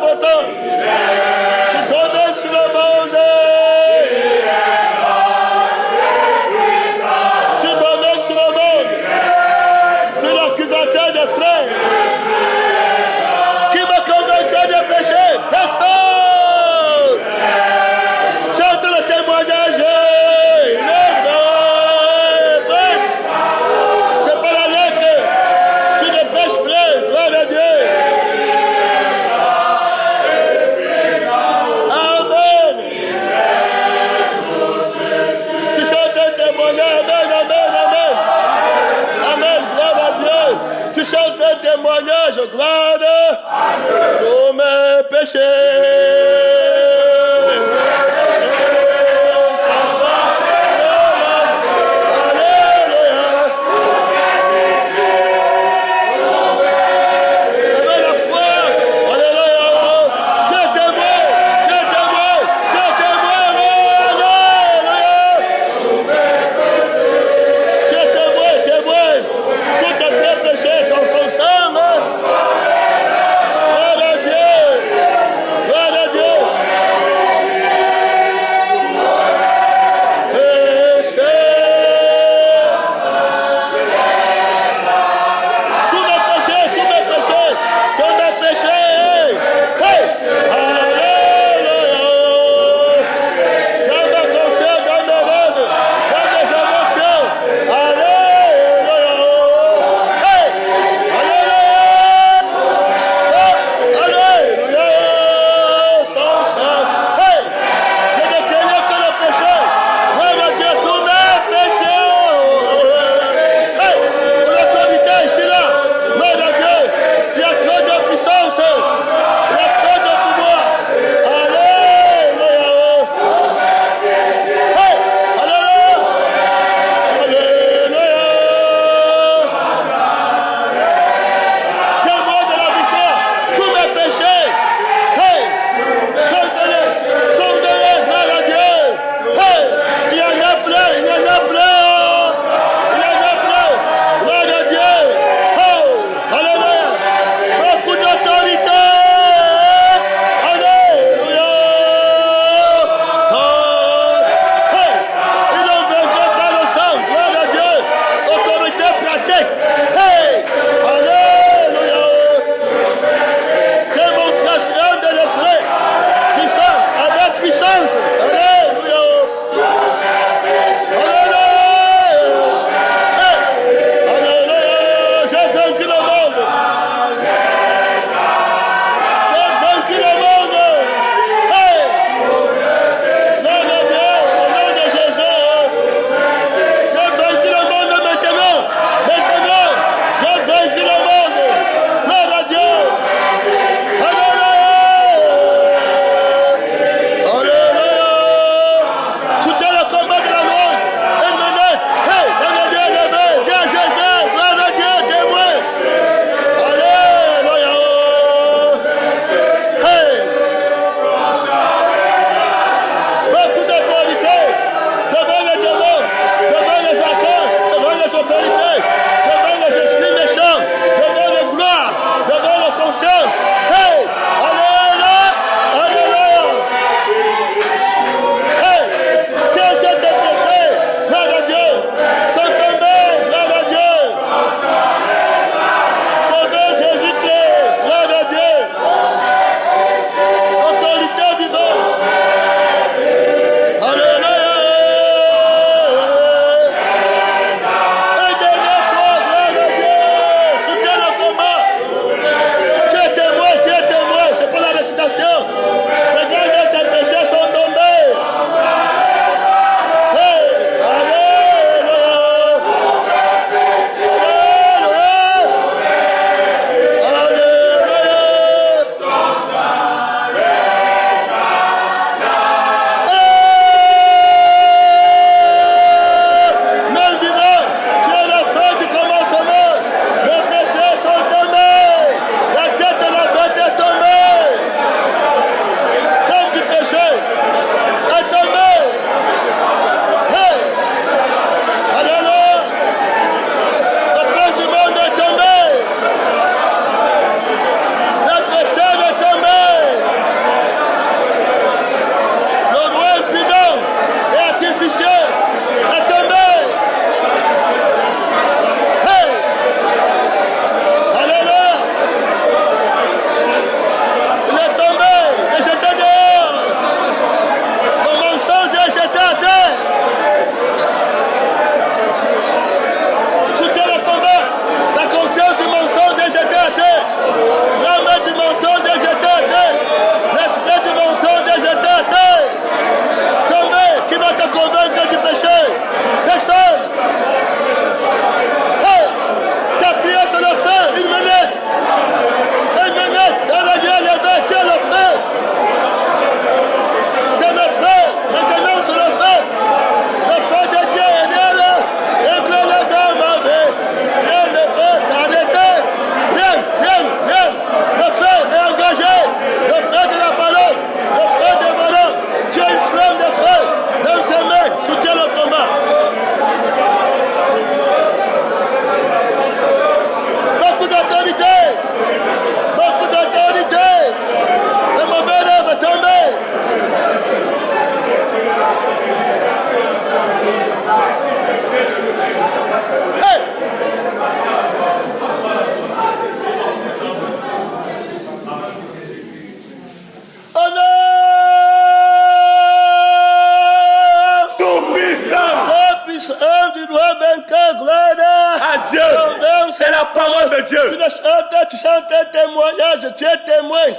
omnipotent. Tu domines sur le monde. Tu domines sur le monde. C'est l'accusateur des frères. Qui me convaincra des péchés? Personne. Chante le témoignage. C'est pas la lettre qui ne pêche plus. Gloire à Dieu. Amen. Tu chantes un témoignage. Amen, amen, amen. Amen, gloire à Dieu. Tu chantes un témoignage. Gloire pour mes péchés.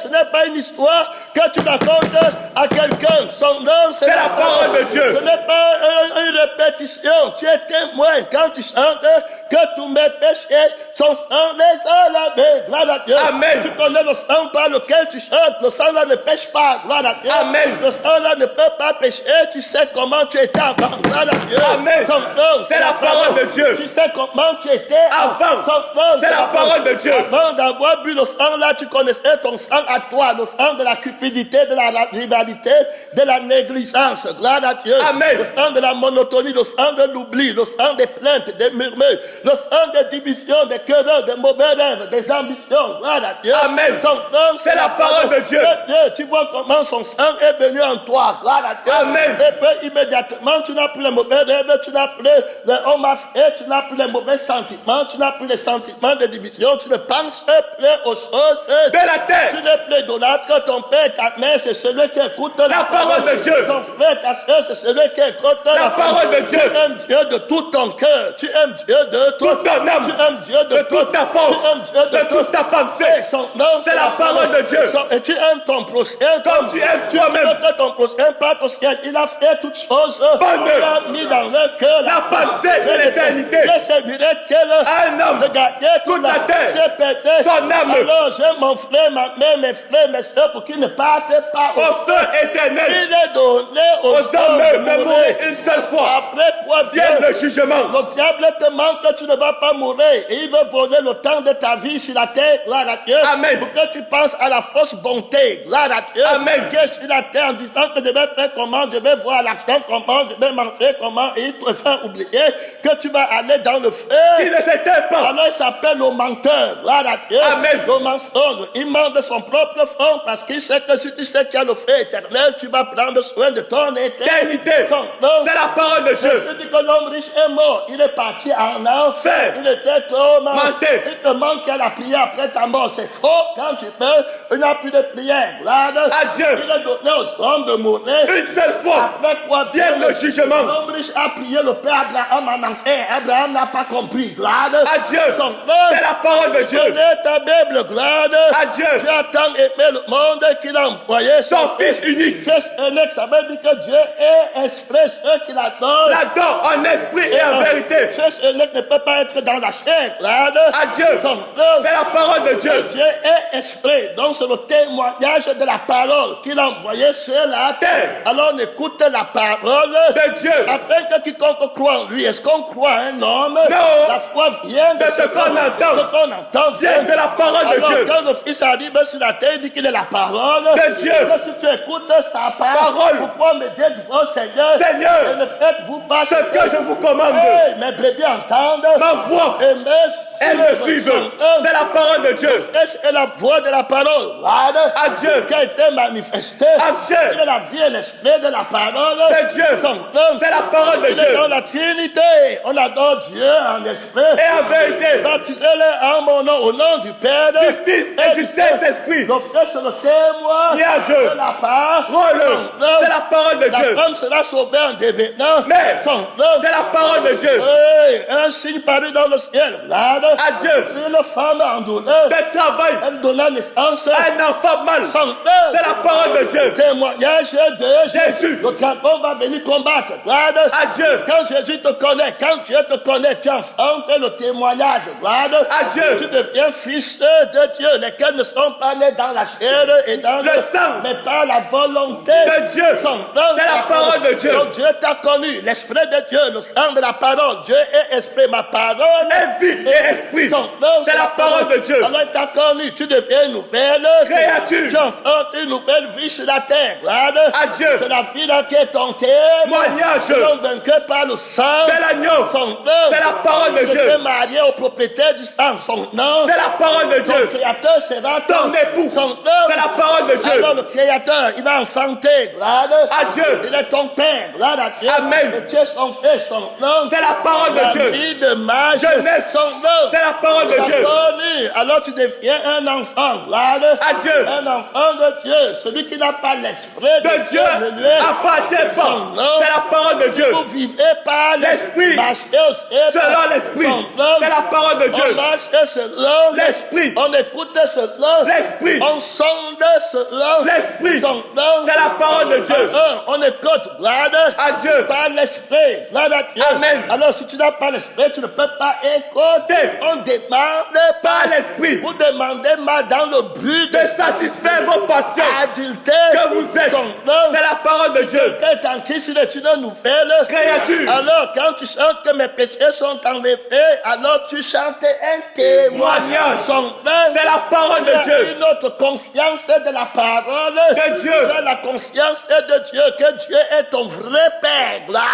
ce n'est pas une histoire que tu racontes à quelqu'un. Son nom, c'est la parole de Dieu. Ce n'est pas une répétition. Tu es témoin quand tu chantes que tous mes péchés sont sans les a lavés. Gloire à Dieu. Amen. Tu connais le sang par lequel tu chantes. Le sang là ne pêche pas. Gloire à Dieu. Amen. Le sang là ne peut pas pécher. Tu sais comment tu étais avant. Gloire à Dieu. Amen. Son nom, c'est la parole de Dieu. Tu sais comment tu étais Avant. Son nom, c'est la parole de Dieu. Avant d'avoir bu le sang là, tu connaissais ton sang à toi. Le sang de la cupidité, de la rivalité, de la négligence. Gloire à Dieu. Amen. Le sang de la monotonie, le sang de l'oubli, le sang des plaintes, des murmures, le sang des divisions, des querelles, des mauvais rêves, des ambitions. Gloire à Dieu. Amen. Son nom, c'est la parole de Dieu. Tu vois comment son sang est venu en toi. Gloire à Dieu. Amen. Et puis immédiatement, tu n'as plus les mauvais rêves, tu n'as plus les hommes à faire, tu n'as plus les mauvais sentiments, tu n'as plus les sentiments de division, tu ne penses plus aux choses de la terre. Tu n'es plus idolâtre, ton père, ta mère, c'est celui qui écoute la parole de Dieu. Ton frère, ta soeur, c'est celui qui écoute la parole de Dieu. Tu aimes Dieu de tout ton cœur, tu aimes Dieu de toute ton âme, tu aimes Dieu de toute ta force, tu aimes Dieu de toute ta pensée. Son nom, c'est la parole de Dieu. Et tu aimes ton prochain comme tu aimes toi-même. Tu veux que ton prochain parte au ciel. Il a fait toutes choses. Bonne. Il a mis dans leur cœur la pensée de l'éternité. Je servirai-t-il un homme de garder toute la terre, j'ai pété son âme. Alors j'ai mon frère, ma mère, mes frères, mes soeurs pour qu'ils ne partent pas au feu éternel. Il est donné aux hommes de mourir une seule fois. Après quoi vient le jugement. Le diable te manque que tu ne vas pas mourir et il veut voler le temps de ta vie sur la terre. Gloire à Dieu. Amen. Pour que tu penses à la fausse bonté. Gloire à Dieu. Amen. Que sur la terre en disant que je vais faire comment, je vais voir l'argent comment, je vais manger comment et il te fait oublier que tu vas aller dans le feu. Qui ne s'éteint pas. Alors il s'appelle le menteur. Gloire à Dieu. Amen. Le mensonge. Il ment de son propre fond parce qu'il sait que si tu sais qu'il y a le feu éternel, tu vas prendre soin de ton éternité. C'est la parole de Dieu. Je dis que l'homme riche est mort. Il est parti en enfer. Il était trop menté. Il te manque à la prière après ta mort. C'est faux. Quand tu meurs, il n'y a plus de prière. Gloire à Dieu. Il est donné aux hommes de mourir. Une seule fois. Après quoi vient le jugement. L'homme riche a prié le père Abraham en enfer. Abraham n'a pas compris. Gloire à Dieu. C'est la parole de Dieu. Connais ta Bible. Gloire à Dieu. Dieu a tant aimé le monde qu'il a envoyé son fils unique. Fils unique, ça veut dire que Dieu est esprit. Ceux qui l'adorent. L'adore en esprit et en vérité. Fils unique ne peut pas être dans la chair. Gloire à Dieu. C'est la parole de Dieu. Dieu est esprit. Donc c'est le témoignage de la parole qu'il a envoyé sur la terre. Alors on écoute la parole de Dieu. Afin que quiconque croit en lui. Est-ce qu'on croit à un homme? Non. La foi vient de ce qu'on entend. Ce qu'on entend vient de la parole de Dieu. Quand le Fils arrive sur la terre, il dit qu'il est la parole de Dieu. Que si tu écoutes sa parole, pourquoi me dites-vous, Seigneur, Seigneur, ne faites-vous pas ce que je vous commande? Mes brebis entendent ma voix. Elles me suivent. C'est la parole de Dieu. C'est la voix de la parole. À Dieu. Qui a été manifestée. À Dieu. Il est la vie et l'esprit de la parole de Dieu. C'est la parole de Dieu. Dans la Trinité. On adore Dieu en esprit. Et en vérité. Baptisez-les en mon nom, au nom du Père, du Fils et du Saint-Esprit. Le frère, c'est le témoin de la parole. C'est la parole de Dieu. La femme sera sauvée en devenant. Mais c'est la parole de Dieu. Un signe paru dans le ciel. À Dieu. Une femme en douleur. De travail. Elle donna naissance. Un enfant mal. C'est la parole de Dieu. Témoignage de Jésus. Le dragon va venir combattre. À Dieu. Quand Jésus te connaît, quand Dieu te connaît, tu enfantes le témoignage. À Dieu. Tu deviens fils de Dieu, lesquels ne sont pas nés dans la chair et dans le sang, mais par la volonté de Dieu. C'est la parole de Dieu. Donc Dieu t'a connu, l'esprit de Dieu, le sang de la parole. Dieu est esprit, ma parole est vie et esprit. C'est la parole de Dieu. Alors il t'a connu, tu deviens une nouvelle créature. Tu enfantes une nouvelle vie sur la terre. À Dieu. C'est la vie là qui est ton témoignage. Ils sont vaincus par le sang de l'agneau. C'est la parole de Dieu. Tu es marié au propriétaire du sang. Son nom. C'est la parole de Dieu. Ton créateur sera ton époux. Son nom. C'est la parole parole de Dieu. Alors le Créateur, il a enfanté, gloire À Dieu. Il est ton Père, gloire à Dieu. Amen. Et tu es son frère, son nom. C'est la parole de Dieu. Vie de mage, Jeunesse. son nom. C'est la parole de Dieu. Alors tu deviens un enfant, gloire À Dieu. Un enfant de Dieu. Celui qui n'a pas l'esprit De Dieu ne lui est appartient pas. son nom. C'est la parole de Dieu. Vous vivez par L'esprit. marchez aussi Selon l'esprit. son nom. C'est la parole de Dieu. On marche selon L'esprit. On écoute selon L'esprit. On sonde selon L'esprit. son nom. C'est la parole de Dieu. On écoute, gloire À Dieu. par l'esprit, gloire à Dieu. Amen. Alors si tu n'as pas l'esprit, tu ne peux pas écouter. On demande Par pas l'esprit. Vous demandez mal dans le but De satisfaire vos passions. adultère Que vous êtes. son nom. C'est la parole de Dieu. Que est en Christ, il est une nouvelle Créature. Alors quand tu chantes que mes péchés sont enlevés, alors tu chantes un témoignage. Son nom. C'est la parole de Tu as Dieu. une autre conscience de la parole De Dieu. Tu as la conscience de Dieu, que Dieu est ton vrai Père, gloire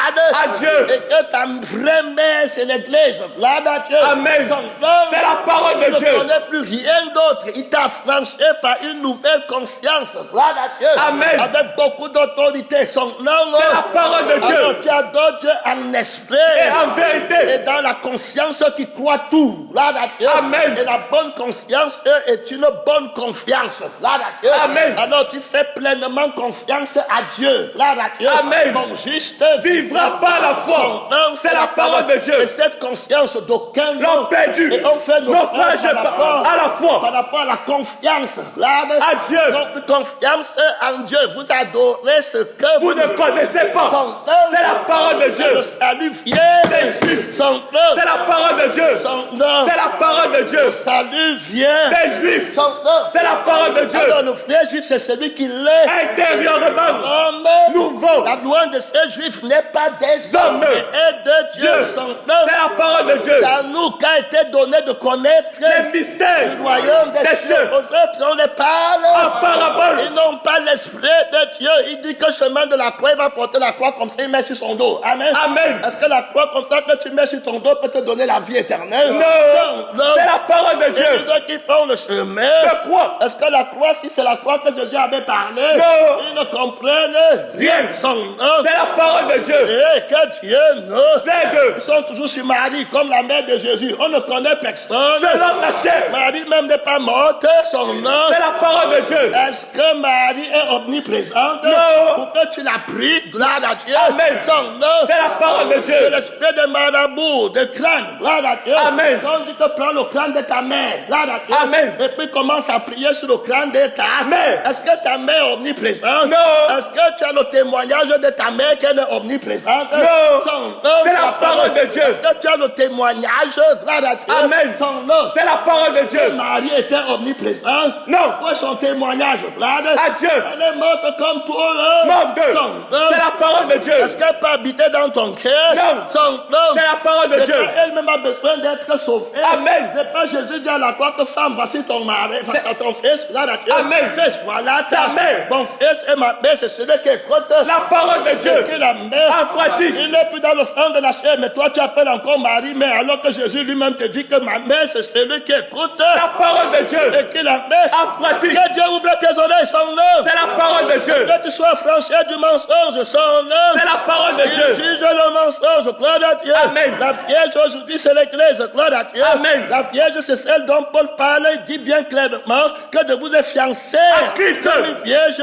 À Dieu. et que ta vraie mère c'est l'Église, gloire à Dieu. Amen. Son nom, C'est la parole de tu Dieu. ne connais plus rien d'autre. Il t'a franchi par une nouvelle conscience, gloire à Dieu. Amen. Avec beaucoup d'autorité, son nom. C'est la parole de Dieu. Alors tu adores Dieu en esprit Et en vérité. et dans la conscience qui croit tout. Gloire à Dieu. Amen. Et la bonne conscience est une bonne confiance. Gloire à Dieu. Amen. Alors tu fais pleinement confiance à Dieu. Gloire à Dieu. Amen. Mon juste Vivra par la foi. son nom, C'est la parole de Dieu. Et cette conscience d'aucun L'ont perdu. Et on fait Naufrage à la foi. par rapport à la confiance. Gloire À Dieu. Donc confiance en Dieu. Vous adorez ce que Vous ne connaissez pas. son nom. C'est la parole de Dieu. Le salut vient Des Juifs. son nom. C'est la parole de Dieu. Son nom. C'est la parole de Dieu. Salut vient Des Juifs. son nom. C'est la parole de Dieu. Alors le frère juif, c'est celui qui l'est. Intérieurement. Homme Nouveau. La louange de ces juifs n'est pas des hommes, Hommes. mais de Dieu. Dieu. Son nom. C'est la parole de Dieu. C'est à nous qu'a été donné de connaître Les mystères le royaume des des cieux. cieux. Aux autres, on les parle. En parabole. Ils n'ont pas l'esprit de Dieu. Il dit que le chemin de la croix, il va porter la croix comme ça, il met sur son dos. Amen. Amen. Est-ce que la croix comme ça que tu mets sur ton dos peut te donner la vie éternelle? Non. C'est la parole de Dieu. Et ceux qui font le chemin. De quoi? Est-ce que la croix, si c'est la croix que Jésus avait parlé, Non. ils ne comprennent Rien. son nom. C'est la parole de Dieu. Et que Dieu non. C'est Ils de. sont toujours sur Marie, comme la mère de Jésus. On ne connaît personne. Selon la chair. Marie même n'est pas morte, son nom. C'est la parole de Dieu. Est-ce que Marie est omniprésente? Non. Pour que tu l'as pris, gloire à Dieu. Amen. Son nom. C'est la parole de C'est Dieu. l'esprit de marabout, de crâne, gloire à Dieu. Amen. Quand on dit que prends le crâne de ta mère, gloire à Dieu. Amen. Et puis commence à prier sur le crâne de ta Mère. Est-ce que ta mère est omniprésente? Non. Est-ce que tu as le témoignage de ta mère qu'elle est omniprésente? Non. Son nom, C'est la parole de Dieu. Est-ce que tu as le témoignage, gloire à Dieu? Amen. Son nom. C'est la parole de Dieu. Marie était omniprésente. Non. Où est son témoignage, gloire À Dieu. Elle est morte comme toi, là. Manque de. Son nom. C'est la parole de Dieu. Est-ce qu'elle peut habiter dans ton cœur? Non. Son nom. C'est la parole de C'est Dieu. pas Elle-même a besoin d'être sauvée. Amen. C'est pas Jésus dit à la croix que femme, voici ton mari, ton fils, là, là, Amen. Fils, voilà Ta mère. Mon fils et ma mère, c'est celui qui écoute. La parole de Dieu. Que la mère. En pratique. Il n'est plus dans le sang de la chair, mais toi tu appelles encore Marie, mais alors que Jésus lui-même te dit que ma mère, c'est celui qui écoute. La parole de Dieu. Et que la mère. En pratique. Que Dieu ouvre tes oreilles, son nom. C'est la parole de Dieu. Que tu sois franchi du mensonge, son nom. C'est la parole de Il Dieu. juge le mensonge, gloire à Dieu. Amen. La Vierge aujourd'hui, c'est l'Église, gloire à Dieu. Amen. La Vierge, c'est celle dont Paul parle, il dit bien clairement que de vous êtes fiancés À Christ. comme une Vierge.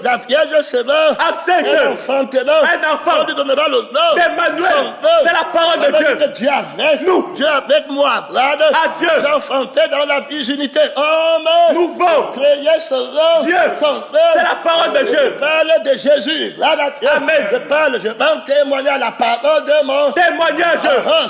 La Vierge sera Accepte. un enfantera. Un enfant. On lui donnera le nom. D'Emmanuel. Son nom. C'est la parole de Alors, Dieu. que Dieu avec Nous. Dieu avec moi, gloire À Dieu. J'ai enfanté dans la virginité. Homme. Nouveau. Créé sera Dieu. son nom. C'est la parole de Je Dieu. parle de Jésus. Gloire à Dieu. Amen. Je vais témoigner à la parole de mon Témoignage.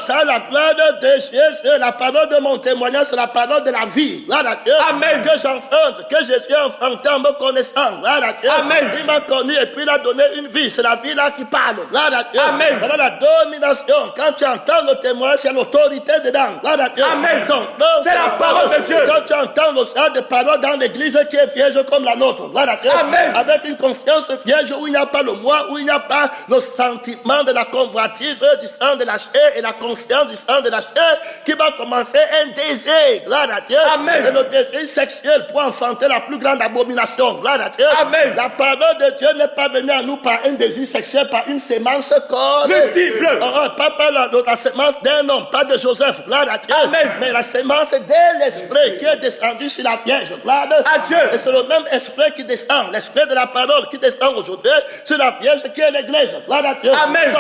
ça, la gloire de Jésus. La parole de mon témoignage, c'est la parole de la vie. Gloire à Dieu. Amen. Que j'enfante, que Jésus a enfanté en me connaissant. Gloire à Dieu. Amen. Il m'a connu et puis il a donné une vie. C'est la vie là qui parle. Gloire à Dieu. Amen. Voilà la domination. Quand tu entends le témoignage, il y a l'autorité dedans. Gloire à Dieu. Amen. Son nom, C'est la parole de Dieu. Quand tu entends le chant de parole dans l'église qui est vierge comme la nôtre. Gloire à Dieu. Amen. Amen. Avec une conscience vierge où il n'y a pas le moi, où il n'y a pas le sentiment de la convoitise du sang de la chair et la conscience du sang de la chair qui va commencer un désir. Gloire à Dieu. Amen. Et le désir sexuel pour enfanter la plus grande abomination. Gloire à Dieu. Amen. La parole de Dieu n'est pas venue à nous par un désir sexuel, par une sémence corps. Multiple. Pas par la sémence d'un homme, pas de Joseph. Gloire à Dieu. Amen. Mais la sémence de l'esprit qui est descendu sur la Vierge. Gloire à Dieu. Et c'est le même esprit qui descend, l'esprit de la parole qui descend aujourd'hui sur la Vierge qui est l'église. Gloire à Dieu. Amen.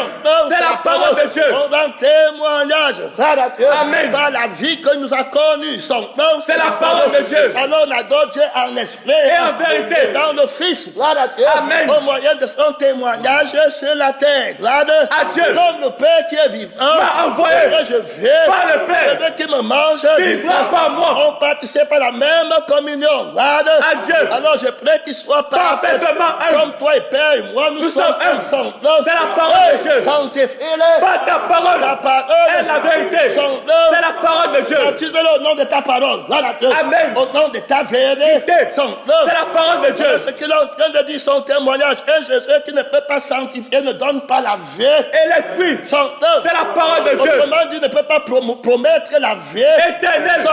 C'est la parole de Dieu. On rend témoignage. Gloire à Dieu. Amen. Par la vie que nous a connue. Son nom, c'est la parole de Dieu. Alors on adore Dieu en esprit et en vérité. Dans le Fils. Gloire à Dieu. Amen. Au moyen de son témoignage sur la terre. Gloire à Dieu. Comme le Père qui est vivant m'a envoyé que je viens par le Père. Celui qui me mange vivra par moi. On participe à la même communion. Gloire à Dieu. Alors je prie qu'il soit parfaitement un. Comme toi et Père et moi nous sommes un. C'est la parole de Dieu. Sanctifie-le. Pas ta parole. Ta parole est la vérité. C'est la parole de Dieu. Baptise-le au nom de ta parole. Gloire à Dieu. Amen. Au nom de ta vérité. C'est la parole de Dieu. Ce qu'il est en train de dire, son témoignage. Un Jésus qui ne peut pas sanctifier, ne donne pas la vie. Et l'esprit. C'est la parole de Dieu. Autrement dit, ne peut pas promettre la vie. Éternelle.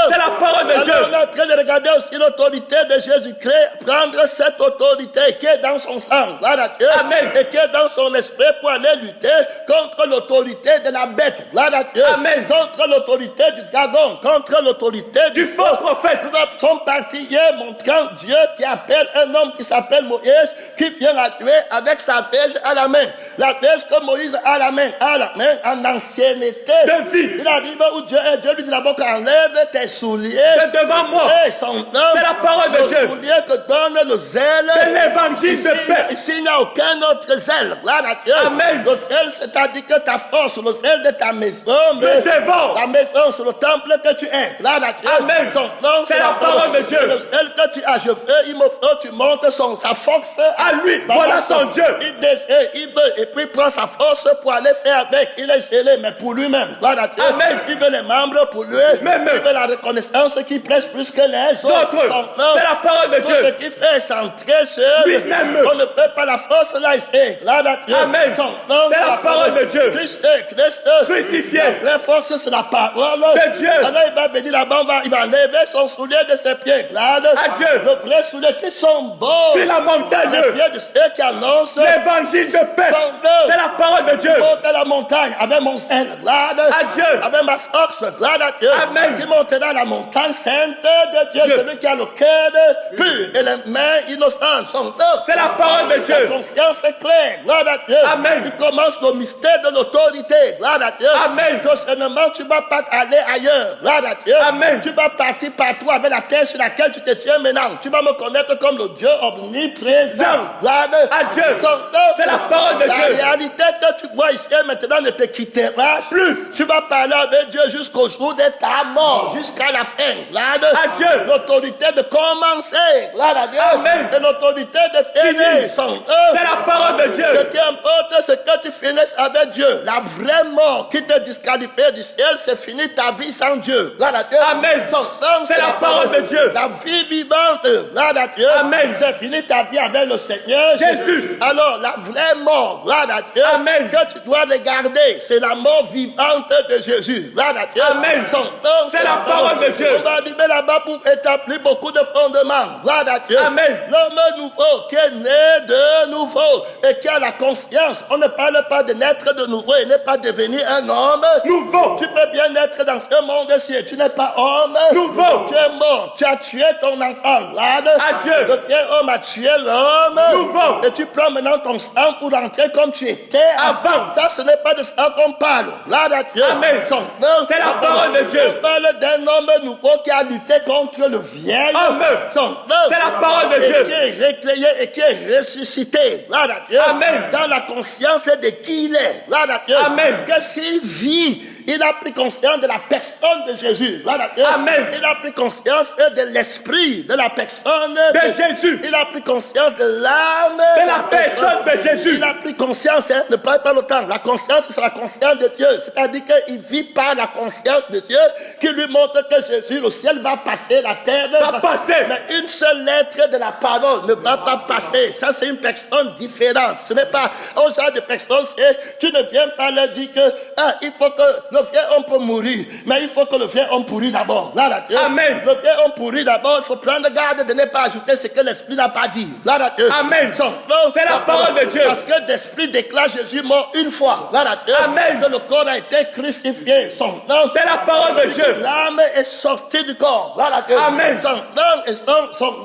C'est la parole de Dieu. On est en train de regarder aussi l'autorité de Jésus-Christ. Prendre cette autorité qui est dans son sang. Gloire à Dieu. Amen. Et qui est dans son esprit pour aller lutter contre l'autorité de la bête. Gloire à Dieu. Amen. Contre l'autorité du dragon. Contre l'autorité du faux prophète. Nous sommes partis hier montrant Dieu qui appelle un homme qui s'appelle Moïse, qui vient à tuer avec sa verge à la main. La verge que Moïse a à la main, en ancienneté. De vie. Il arrive où Dieu est. Dieu lui dit d'abord enlève tes souliers. C'est devant moi. Et son nom. C'est la parole de Dieu. Le soulier que donne le zèle. C'est l'évangile de paix. Ici, il n'y a aucun autre zèle. Gloire à Dieu. Amen. Le zèle, c'est-à-dire que ta force, le zèle de ta maison. Me dévore. La maison, c'est le temple que tu es. Gloire à Dieu. Amen. Son nom, c'est la parole de Dieu. Le zèle que tu as, je veux, il me faut, tu montes sa force. À lui, voilà son Dieu. Il veut, et puis il prend sa force pour aller faire avec. Il est zélé, mais pour lui-même. Gloire à Dieu. Amen. Il veut les membres pour lui. Même. Il veut la reconnaissance qui presse plus que les autres. C'est la parole de Dieu. Ce qui fait centrer sur lui-même. On ne peut pas la force là ici. Gloire à Dieu. Amen. C'est la parole de Dieu. Christ crucifié. La vraie force, c'est la parole de Dieu. Alors il va venir là-bas, il va lever son soulier de ses pieds. Gloire à Dieu. Le vrai soulier qui sont beaux. Sur la montagne. Les pieds de ceux qui annoncent l'évangile de paix. C'est la parole de Dieu. Monte à la montagne avec mon zèle. Gloire à Dieu. Avec ma force. Gloire à Dieu. Amen. Qui monte dans la montagne sainte de Dieu. Celui qui a le cœur pur et les mains innocentes. C'est la parole de Dieu. La conscience est claire. Gloire à Dieu. Amen. Tu commences le mystère de l'autorité. Gloire à Dieu. Amen. Prochainement, tu ne vas pas aller ailleurs. Gloire à Dieu. Amen. Tu vas partir partout avec la terre sur laquelle tu te tiens maintenant. Tu vas me connaître comme le Dieu omniprésent. Gloire à Dieu. C'est la parole de Dieu. La réalité que tu vois ici maintenant ne te quittera plus. Tu vas parler avec Dieu jusqu'au jour de ta mort, jusqu'à la fin. Gloire à Dieu. L'autorité de commencer. Gloire à Dieu. Amen. Et l'autorité de finir. C'est la parole de Dieu. Ce qui importe, c'est que tu finisses avec Dieu. La vraie mort qui te disqualifie du ciel, c'est fini ta vie sans Dieu. Gloire à Dieu. Amen. C'est la parole de Dieu. La vie vivante. Gloire à Dieu. Amen. C'est fini ta vie avec le Seigneur Jésus. Alors, la vraie mort, gloire à Dieu, Amen. que tu dois regarder, c'est la mort vivante de Jésus. Gloire à Dieu. Amen. C'est la parole de Dieu. On va arriver là-bas pour établir beaucoup de fondements. Gloire à Dieu. Amen. L'homme nouveau qui est né de nouveau et qui a la conscience. On ne parle pas de naître de nouveau et ne pas devenir un homme nouveau. Tu peux bien être dans ce monde-ci. Tu n'es pas homme nouveau. Tu es mort. Tu as tué ton enfant. Gloire à Dieu. Le bien homme a tué l'homme nouveau. Et tu prends maintenant ton sang pour rentrer comme tu étais avant. Ça, ce n'est pas de ça qu'on parle. Gloire à Dieu. Amen. C'est la parole de Dieu. On parle d'un homme nouveau qui a lutté contre le vieil homme. C'est la parole de Dieu. Qui est récréé et qui est ressuscité. Gloire à Dieu. Amen. Dans la conscience de qui il est. Gloire à Dieu. Amen. Que s'il vit, Il a pris conscience de la personne de Jésus. Gloire à Dieu. Amen. Il a pris conscience de l'esprit de la personne de Jésus. Il a pris conscience de l'âme de la personne de Jésus. Il a pris conscience, ne parle pas longtemps. La conscience, c'est la conscience de Dieu. C'est-à-dire qu'il vit par la conscience de Dieu qui lui montre que Jésus, le ciel va passer, la terre va passer. Mais une seule lettre de la parole ne va pas passer. Ça, c'est une personne différente. Ce n'est pas un genre de personne, tu ne viens pas leur dire que il faut que le vieil homme peut mourir. Mais il faut que le vieil homme pourrit d'abord. Là, Amen. Le vieil homme pourrit d'abord. Il faut prendre garde de ne pas ajouter ce que l'esprit n'a pas dit. Là, Amen. C'est la parole de Dieu. Parce que l'esprit déclare Jésus mort une fois. Là, Amen. Que le corps a été crucifié. Son nom, c'est la parole de Dieu. L'âme est sortie du corps. Là, Amen. Son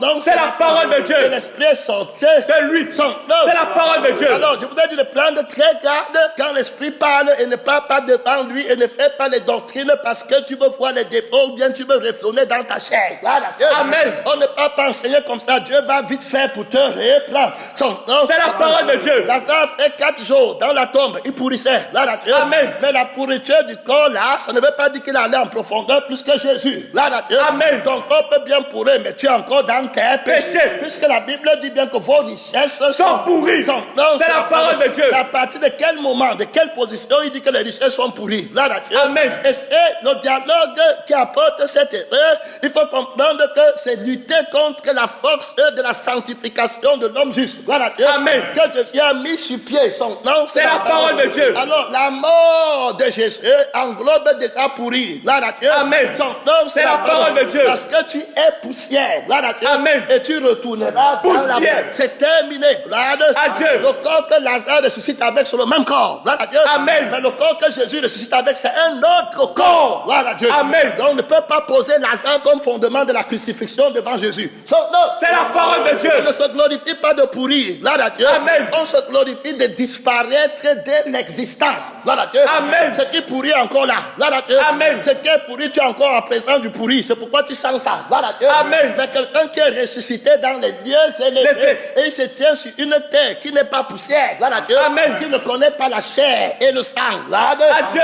nom, c'est la parole de Dieu. Et l'esprit est sorti de lui. Son nom, c'est la parole de Dieu. Alors, je voudrais dire de prendre très garde quand l'esprit parle et ne parle pas devant lui et ne fait pas les doctrines parce que tu veux voir les défauts ou bien tu veux raisonner dans ta chair. Voilà. Amen. On ne peut pas enseigner comme ça. Dieu va vite faire pour te reprendre. C'est la parole de Dieu. Lazare fait 4 jours dans la tombe. Il pourrissait. Amen. Mais la pourriture du corps là, ça ne veut pas dire qu'il allait en profondeur plus que Jésus. Amen. Ton corps peut bien pourrir, mais tu es encore dans tes péchés. Puisque la Bible dit bien que vos richesses sont pourries. C'est la parole de Dieu. À partir de quel moment, de quelle position il dit que les richesses sont pourries? Amen. Et c'est le dialogue qui apporte cette erreur. Il faut comprendre que c'est lutter contre la force de la sanctification de l'homme juste. Amen. Que Jésus a mis sur pied. Son nom, c'est la parole de Dieu. Alors, la mort de Jésus englobe déjà pourri. Amen. Son nom, c'est la parole de Dieu. Parce que tu es poussière. Amen. Et tu retourneras poussière. Dans la... C'est terminé. Adieu. Le corps que Lazare ressuscite avec, c'est le même corps. Amen. Mais le corps que Jésus ressuscite avec, c'est un autre corps. Amen. Donc on ne peut pas poser Lazare comme fondement de la crucifixion devant Jésus. C'est la parole de Dieu. On ne se glorifie pas de pourrir. Amen. On se glorifie de disparaître de l'existence. Amen. Ce qui pourrit encore là. Amen. Ce qui est pourri, tu es encore en présence du pourri. C'est pourquoi tu sens ça. Amen. Mais quelqu'un qui est ressuscité dans les lieux élevés et il se tient sur une terre qui n'est pas poussière. Amen. Qui ne connaît pas la chair et le sang. Adieu.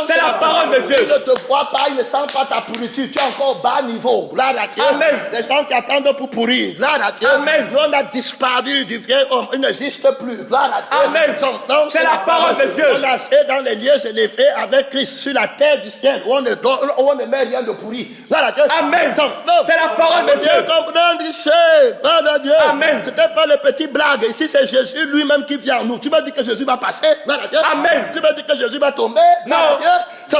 C'est la parole de Dieu. Il ne te voit pas, il ne sent pas ta pourriture. Tu es encore au bas niveau. Amen. Les gens qui attendent pour pourrir. Amen. Nous, on a disparu du vieil homme. Il n'existe plus. Amen. C'est la parole de Dieu. On a assis dans les lieux élevés avec Christ sur la terre du ciel où on ne met rien de pourri. Amen. C'est la parole de Dieu. Comprendre ici. Dieu. Amen. C'était pas les petites blagues. Ici, c'est Jésus lui-même qui vient en nous. Tu m'as dit que Jésus va passer. Amen. Tu m'as dit que Jésus va tomber. Non. C'est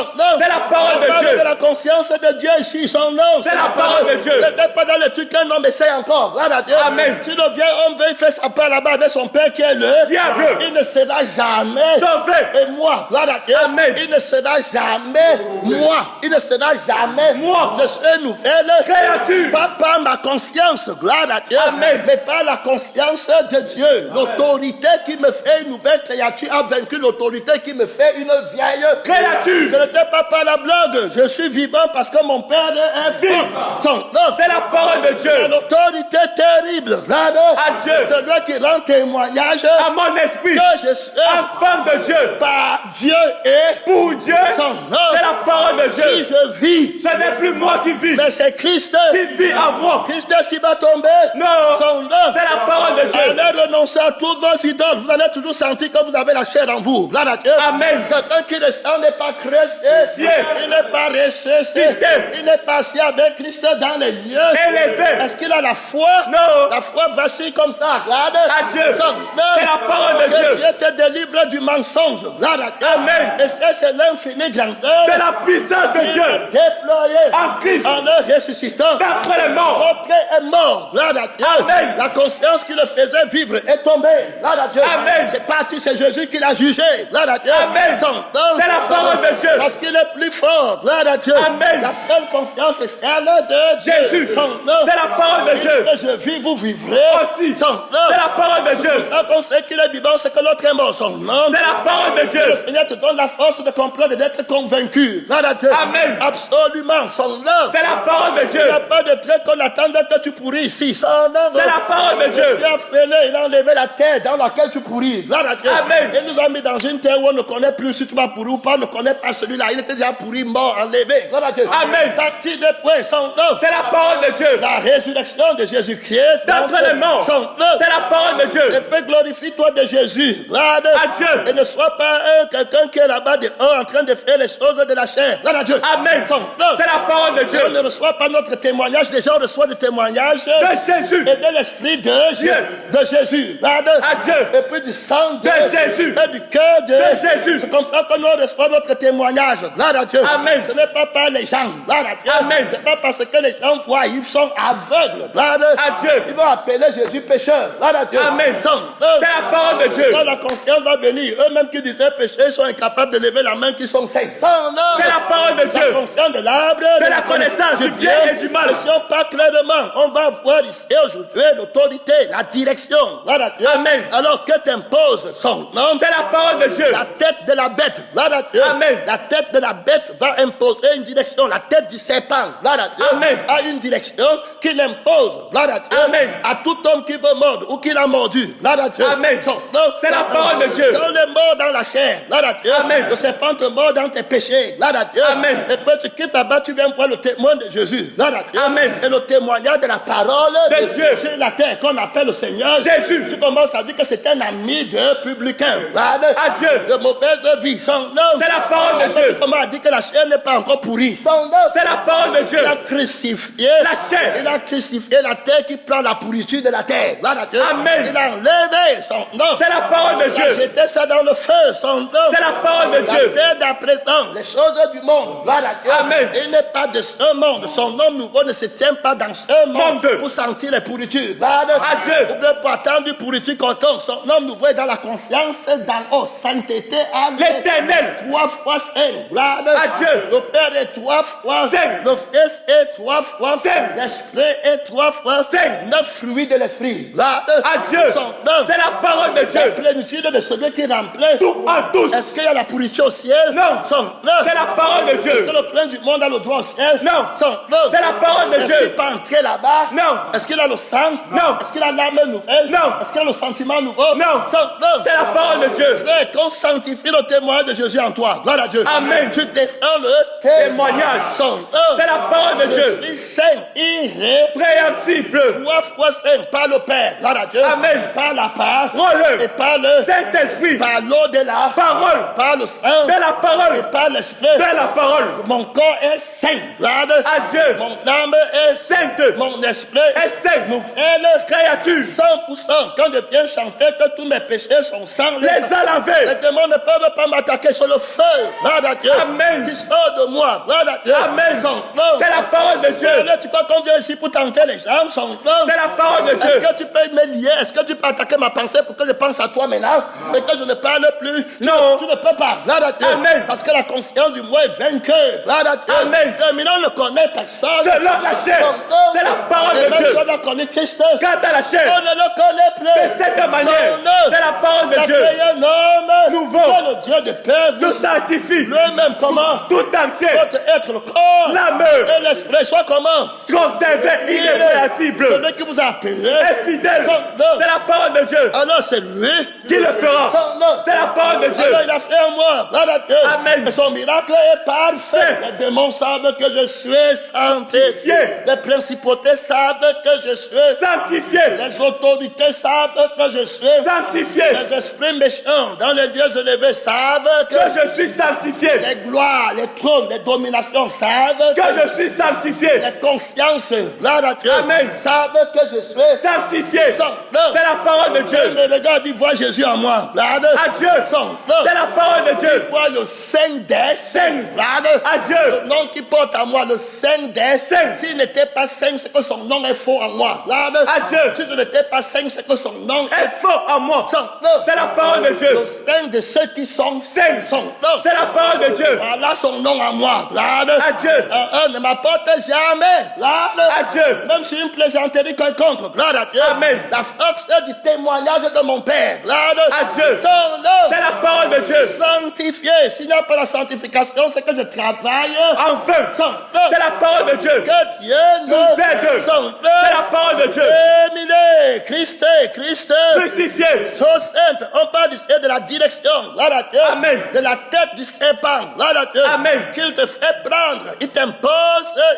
la parole de Dieu. De la conscience de Dieu ici. Son nom. C'est la parole de Dieu. C'était pas dans les trucs qu'un homme essaie encore. Amen. Si le vieil homme veut faire sa part là-bas avec son père qui est le diable, il ne sera jamais sauvé. Et moi, Amen. Il ne sera jamais moi. Il ne sera jamais moi. Je suis une nouvelle créature. Pas par ma conscience, gloire à Dieu, Amen. mais par la conscience de Dieu. L'autorité qui me fait une nouvelle créature a vaincu l'autorité qui me fait une vieille créature. Je n'étais pas par la blague. Je suis vivant parce que mon Père est fort. C'est la parole de Dieu. L'autorité terrible. À Dieu. C'est lui qui rend témoignage à mon esprit que je suis enfant de Dieu. Par Dieu et pour Dieu. C'est la parole de Dieu. Si je vis, ce n'est plus moi qui vis, mais c'est Christ qui vit en moi. Christ s'il va tomber. Non. C'est la parole de Dieu. Allez renoncer à tous vos idoles. Vous allez toujours sentir que vous avez la chair en vous. Amen. Quelqu'un qui descend n'est pas crescé. Il n'est pas ressuscité. Il n'est pas assis avec Christ dans les lieux élevés. Est-ce qu'il a la foi? Non. La foi vacille comme ça. Regarde. Adieu. C'est la parole de Dieu. Dieu te délivre du mensonge. Amen. Et ça, c'est l'infini grandeur de la puissance de Dieu déployée en Christ en le ressuscitant d'après les morts. L'autre est mort. Amen. La conscience qui le faisait vivre est tombée. Amen. C'est parti, c'est Jésus qui l'a jugé. Amen. C'est la parole de Dieu. Parce qu'il est plus fort. Amen. La seule conscience est celle de Jésus. C'est la parole de Dieu. Que je vis, vous vivrez. Aussi. C'est la parole de Dieu. Quand on sait qu'il est vivant, c'est que l'autre est mort. Son nom. C'est la parole de Dieu. Le Seigneur te donne la force de comprendre et d'être convaincu. Amen. Absolument. Son nom. C'est la parole de Dieu. Il n'y a pas de trait qu'on attende que tu pourris ici. Son nom. C'est la parole de Dieu. Tu as fait venu, il a enlevé la terre dans laquelle tu pourris. Gloire à Dieu. Amen. Il nous a mis dans une terre où on ne connaît plus si tu vas pourrir ou pas, on ne connaît pas celui-là. Il était déjà pourri, mort, enlevé. Gloire à Dieu. Amen. Parti de point, son nom. C'est la parole de Dieu. La résurrection de Jésus-Christ. D'entre les morts. Son nom. C'est la parole de Dieu. Et puis glorifie-toi de Jésus. Gloire À Dieu. Et ne sois pas quelqu'un qui est là-bas dehors en train de faire les choses de la chair. Gloire à Dieu. Amen. Son nom. C'est la parole de Dieu. On ne reçoit pas notre témoignage, les gens reçoivent des témoignages De Jésus. et de l'esprit de Jésus. À Dieu. Et puis du sang de Jésus. Et du cœur de Jésus. C'est comme ça que nous reçoit notre témoignage. Gloire à Dieu. Amen. Ce n'est pas par les gens. Gloire à Dieu. Amen. Ce n'est pas parce que les gens voient, ils sont aveugles. Gloire À Dieu. Ils vont appeler Jésus pécheur. Gloire à Dieu. Amen. Son- C'est la parole de Dieu. Quand la conscience va venir, eux-mêmes qui disaient péché, ils sont incapables de lever la main qui sont saints. Son nom. C'est la parole de La Dieu. conscience de l'arbre De la connaissance du bien et du mal. Et si on parle clairement, on va voir ici aujourd'hui l'autorité, la direction. Gloire à Dieu. Amen. Alors que t'impose son nom, C'est la parole de Dieu. la tête de la bête. Gloire à Dieu. Amen. La tête de la bête va imposer une direction. La tête du serpent, gloire à Dieu, Amen. a une direction qu'il impose. Gloire à Dieu. Amen. À tout homme qui veut mordre ou qui l'a mordu. Gloire à Dieu. Amen. Son nom, C'est la parole de Dieu. Quand le mort dans la chair. Gloire à Dieu. Amen. Le serpent te mord dans tes péchés. Gloire à Dieu. Amen. Et puis tu quittes là-bas, tu viens voir le témoin de Jésus. Gloire à Dieu. Amen. Et le témoignage de la parole De Dieu. sur la terre qu'on appelle le Seigneur Jésus. Tu commences à dire que c'est un ami de publicain. Gloire À Dieu. de mauvaise vie. Son nom. C'est la parole de Dieu. Comment a dit que la chair n'est pas encore pourrie. Son nom. C'est la parole de Dieu. Il a crucifié La chair. Il a crucifié la terre qui prend la pourriture de la terre. Gloire à Dieu. Amen. Il a enlevé son nom. C'est la parole de Il a Dieu. jeté ça dans le feu. Son nom. C'est la parole de La Dieu. terre d'à présent, les choses du monde. Gloire à Dieu. Amen. Il n'est pas de ce monde. Son homme nouveau ne se tient pas dans ce monde Monde. pour sentir les pourritures. Gloire À Dieu. Ou bien pour attendre une pourriture quelconque. Son homme nouveau est dans la conscience d'en haut. Sainteté à L'Éternel. 3 fois saint. Gloire À Dieu. Le Père est 3 fois Saint. Le Fils est 3 fois Saint. L'Esprit est 3 fois Saint. 9 fruits de l'Esprit. Gloire À Dieu. Son nom. C'est la parole de La Dieu. plénitude de celui qui remplit. Tout en tous. Est-ce qu'il y a la pourriture au ciel? Non. Son nom. C'est la parole de Est-ce Dieu. que le plein du monde a le droit au ciel? Non. Son nom. C'est la parole de Est-ce Dieu. qu'il peut entrer là-bas? Non. Est-ce qu'il a le sang? Non. Est-ce qu'il a l'âme nouvelle? Non. Est-ce qu'il a le sentiment nouveau? Non. Son nom. C'est la parole de Dieu. Frère, qu'on sanctifie le témoignage de Jésus en toi. Gloire à Dieu. Amen. Tu défends le Témoignage. Son nom. C'est la parole de Dieu. Je suis saint, Préhensible. 3 fois saint, par le Père. Gloire à Dieu. Amen. Par la part. Parole. Et par le Saint-Esprit. par l'au-delà. Parole. Par le sang. De la parole. Et par l'esprit. De la parole. Mon corps est saint. Gloire À Dieu. Mon âme est Sainte. Mon esprit Est sainte. nouvelle. Créature. 100%. Quand je viens chanter que tous mes péchés sont sans Les a lavés. les démons ne peuvent pas m'attaquer sur le feu. Gloire à Dieu. Amen. Qui sort de moi. Gloire à Dieu. Amen. Son nom. C'est la parole de Dieu. Là, tu crois qu'on vient ici pour tenter les gens. Son nom. C'est la parole de Est-ce Dieu. que tu peux me lier? Est-ce que tu peux attaquer ma pensée pour que je pense à toi maintenant? Et que je ne parle plus? Non. Tu ne peux pas. Gloire à Dieu. Amen. Parce que la conscience du moi est vainqueur. Gloire à Dieu. Amen. Terminant ne connaît personne. Selon la chair. Son nom. C'est la parole Et de même Dieu. si on a connu Christ. Quant à la On chair. ne le connaît plus. De cette manière. Son nom. C'est la parole de Il a Dieu. créé un homme. Nouveau. C'est le Dieu de paix. Nous sanctifie. Lui-même comment? Tout entier. Votre être le corps. L'âme. Et l'esprit soit comment? Conservé. Irrépressible. Celui qui vous a appelé. Est fidèle. Son nom. C'est la parole de Dieu. Alors c'est lui Qui le fera. Son nom. C'est la parole de Dieu. Alors il a fait en moi. Gloire à Dieu. Amen. Et son miracle est parfait. Les démons savent que je suis sanctifié. Les principautés savent que je suis. Sanctifié. Les autorités savent que je suis. Sanctifié. Les esprits méchants dans les lieux élevés savent que Que je suis sanctifié. les gloires, les trônes, les dominations savent Que je suis sanctifié. les consciences, gloire à Dieu, Amen. savent que je suis. Sanctifié. Son nom. C'est la parole de Dieu. Mais le gars dit, vois Jésus en moi. Regarde. À Dieu. Son nom. C'est la parole de Dieu. Vois le Saint des Saints. Regarde. À Dieu. Le nom qui porte à moi, le Saint des Saints. S'il n'était pas saint, c'est que son nom est faux en moi. Regarde. À Dieu. Si je n'étais pas saint, c'est que son nom Est fort en moi. Son nom. C'est la parole de Dieu. Le Saint saint de ceux qui sont saints. son nom. C'est la parole de Dieu. Voilà son nom à moi. Gloire À Dieu. Ne m'apporte jamais. Gloire À Dieu. même si une plaisanterie quelconque. Gloire à Dieu. Amen. La force du témoignage de mon Père. Gloire À Dieu. son nom. C'est la parole de Dieu. Sanctifié. S'il n'y a pas la sanctification, c'est que je travaille. Enfin, Son nom. c'est la parole de Dieu. Que Dieu Nous aide. son nom. C'est la parole de Dieu. Terminé. Christ. Crucifié. So sainte, on parle ici de la direction, gloire à Dieu, Amen. de la tête du serpent, gloire à Dieu, Amen. qu'il te fait prendre, il t'impose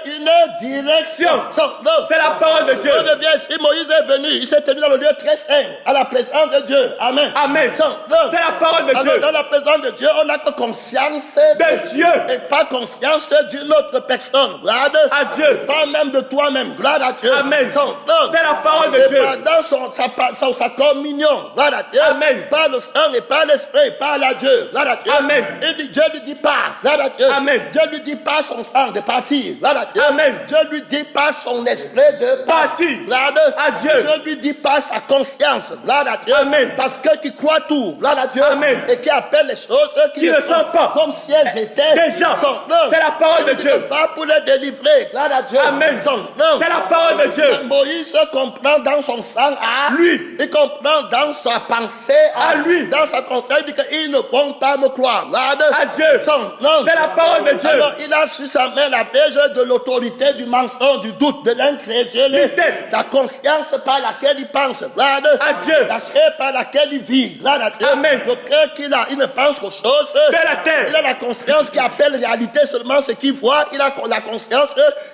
une direction. Son nom. C'est la parole de Dieu. On devient ici, Moïse est venu, il s'est tenu dans le lieu très saint, à la présence de Dieu. Amen. Amen. Son nom. C'est la parole de Alors, Dieu. dans la présence de Dieu, on n'a que conscience De Dieu. et pas conscience d'une autre personne. Gloire À Dieu. pas même de toi-même. Gloire à Dieu. Amen. Son nom. C'est la parole de Et Dieu. dans sa communion, gloire à Dieu, Amen. par le sang et par l'esprit, parle à Dieu, gloire à Dieu. Amen. Et Dieu lui dit pas, gloire à Dieu. Amen. Dieu lui dit pas son sang de partir, gloire à Dieu. Amen. Dieu lui dit pas son esprit de Partir. gloire À Dieu. Dieu lui dit pas sa conscience, gloire à Dieu. Amen. Parce que qui croit tout, gloire à Dieu. Amen. Et qui appelle les choses Qui ne sont pas. comme si elles étaient. Déjà. Son nom. C'est la parole de Il ne Dieu. pas pour les délivrer, gloire à Dieu. Amen. Son nom. C'est la parole de Dieu. Moïse comprend dans son sang à Lui. Il comprend dans sa pensée À lui. Dans sa conscience, il dit qu'ils ne vont pas me croire. À Dieu. Son nom. C'est la parole de Dieu. Alors il a sur sa main la verge de l'autorité, du mensonge, du doute, de l'incrédulité. La conscience par laquelle il pense. À Dieu. La chair par laquelle il vit. À Dieu. Amen. Le cœur qu'il a, il ne pense qu'aux choses de la terre. Il a la conscience qui appelle réalité seulement ce qu'il voit. Il a la conscience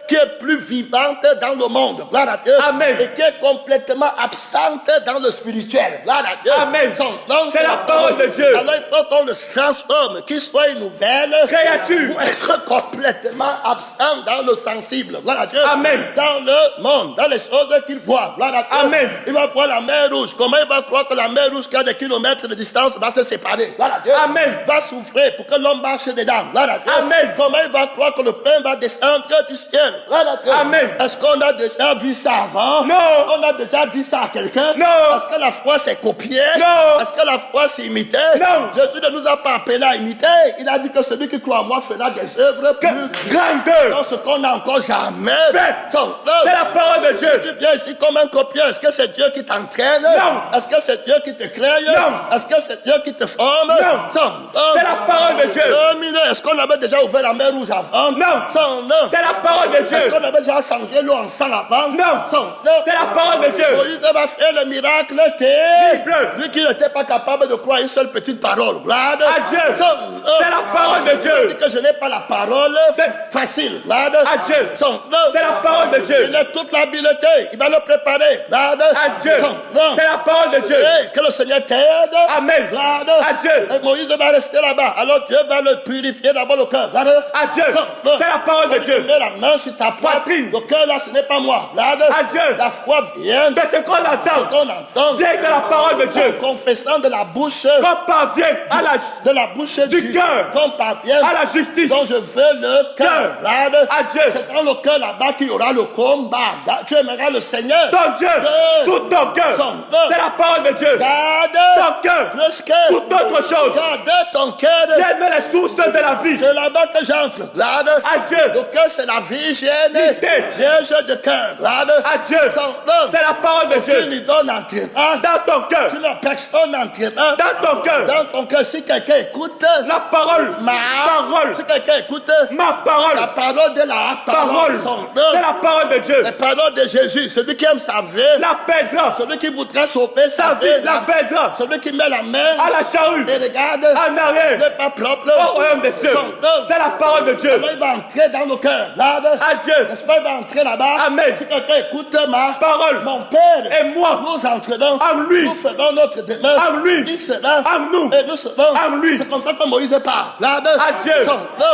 qui est plus vivante dans le monde. Gloire à Dieu. Amen. Et qui est complètement absente dans le spirituel. Gloire à Dieu. Amen. Son nom, C'est la parole de Dieu. Alors il faut qu'on le transforme, qu'il soit une nouvelle Créature. pour être complètement absent dans le sensible. Gloire à Dieu. Amen. Dans le monde, dans les choses qu'il voit. Gloire à Dieu. Amen. Il va voir la mer rouge. Comment il va croire que la mer rouge qui a des kilomètres de distance va se séparer? Gloire à Dieu. Amen. Va souffrir pour que l'homme marche dedans. Gloire à Dieu. Amen. Comment il va croire que le pain va descendre du ciel? Gloire à Dieu. Amen. Est-ce qu'on a déjà vu ça avant? Non. On a déjà dit ça à quelqu'un? Non. Est-ce que la foi c'est copié? Non. Est-ce que la foi c'est imité? Non. Jésus ne nous a pas appelé à imiter. Il a dit que celui qui croit en moi fera des œuvres plus Grandeur. dans ce qu'on n'a encore jamais Fait. C'est la parole de Dieu. Tu viens ici comme un copieur. Est-ce que c'est Dieu qui t'entraîne? Non. Est-ce que c'est Dieu qui te crée? Non. Est-ce que c'est Dieu qui te forme? Non. C'est la parole de Dieu. Terminé. Est-ce qu'on avait déjà ouvert la mer rouge avant? Non. Son nom. C'est la parole de Est-ce Dieu. qu'on avait déjà changé l'eau en sang avant? Non. Son nom. C'est la parole de Dieu. Moïse va faire le miracle Libre. lui qui n'était pas capable de croire une seule petite parole. Gloire À Dieu. Son nom. C'est la parole de Il Dieu. dit que je n'ai pas la parole facile. Gloire À Dieu. Son nom. C'est la parole de Dieu. Il a toute l'habileté. Il va le préparer. Gloire À Dieu. Son nom. C'est la parole de Dieu. Et que le Seigneur t'aide. Amen. Gloire À Dieu. Et Moïse va rester là-bas. Alors Dieu va le purifier d'abord le cœur. Gloire À Dieu. Son nom. C'est la parole de Dieu. Mets la main sur ta Poitrine. Le cœur là, ce n'est pas moi. Gloire À Dieu. La foi vient De ce qu'on entend. qu'on entend. Vient de la parole de Dieu. Confessant de la bouche. Qu'on parvient à la, De la bouche du cœur. Qu'on parvient. à la justice. Donc je veux le cœur. Gloire À Dieu. C'est dans le cœur là-bas qu'il y aura le combat. Tu aimeras le Seigneur. Ton Dieu. Tout ton cœur. C'est la parole de Dieu. Garde Ton cœur. plus que Toute autre chose. garde ton cœur. Vienne les sources de la vie. C'est là-bas que j'entre. Gloire À Dieu. Le cœur, c'est la Virgine. Vérité. Vierge de cœur. Gloire À Dieu. C'est la parole de Tu Dieu. lui donnes entraînement. Dans ton cœur. Tu n'as personne entraînement. Dans ton cœur. Dans ton cœur, si quelqu'un écoute La parole. ma parole. si quelqu'un écoute Ma la parole. parole de la Parole. son C'est la parole de Dieu. la parole de Jésus, celui qui aime sa vie, La pèdra. celui qui voudrait sauver sa Sa vie, vie. La pèdra. celui qui met la main À la charrue. et regarde, En arrière. n'est pas propre. Au royaume des cieux. C'est la parole de Dieu. Alors il va entrer dans le cœur. Regarde. À Dieu. N'est-ce pas, il va entrer là-bas. Amen. Si quelqu'un écoute ma Parole. mon Père Et moi. nous entrons En lui. nous ferons notre demeure. En lui. Il sera En nous. et nous serons En lui. C'est comme ça que Moïse parle. Regarde. À Dieu.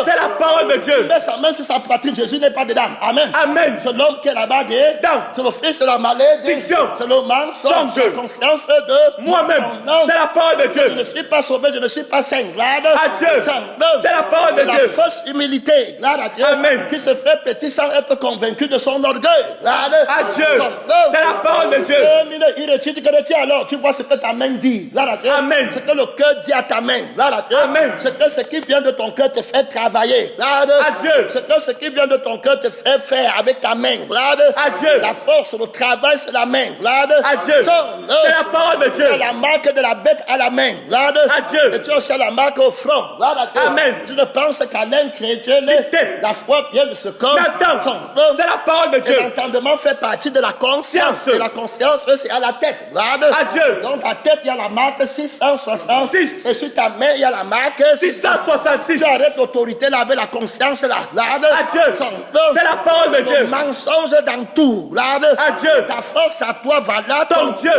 C'est la parole de Dieu. Il met sa main sur sa poitrine. Jésus n'est pas dedans. Amen. Amen. C'est l'homme qui est là-bas Dans. c'est le fils de la malédiction. Diction. C'est le mensonge. Songe. C'est la conscience de Moi-même. son nom. C'est la parole de Je ne Dieu. suis pas sauvé, je ne suis pas saint. Gloire À Dieu. son nom. C'est la parole de C'est la Dieu. fausse humilité. Gloire à Dieu. Amen. Qui se fait petit sans être convaincu de son orgueil. Gloire À Dieu. son nom. C'est la parole de Dieu. Terminé. Il retire, tu retiens alors. Tu vois ce que ta main dit. Gloire à Dieu. Amen. Ce que le cœur dit à ta main. Gloire à Dieu. Amen. C'est que ce qui vient de ton cœur te fait travailler. Gloire À Dieu. C'est que ce qui vient de ton cœur te fait faire avec ta main. Gloire À Dieu. La force, le travail, c'est la main. Gloire À Dieu. C'est la parole de Dieu. C'est la marque de la bête à la main. Gloire À Dieu. Et tu as aussi la marque au front. Gloire à Dieu. Amen. Tu ne penses qu'à l'âme chrétienne. Vite. La foi vient de ce corps. Nathan, c'est la parole de Et Dieu. l'entendement fait partie de la conscience. Science. Et la conscience, c'est à la tête. Gloire À Dieu. Donc, ta tête, il y a la marque 666. Et sur ta main, il y a la marque 666. Tu arrêtes l'autorité là avec la conscience là. Gloire À Dieu. C'est la parole de Dieu. Le mensonge dans tout. Gloire À Dieu. Ta force à toi va là. Ton Dieu.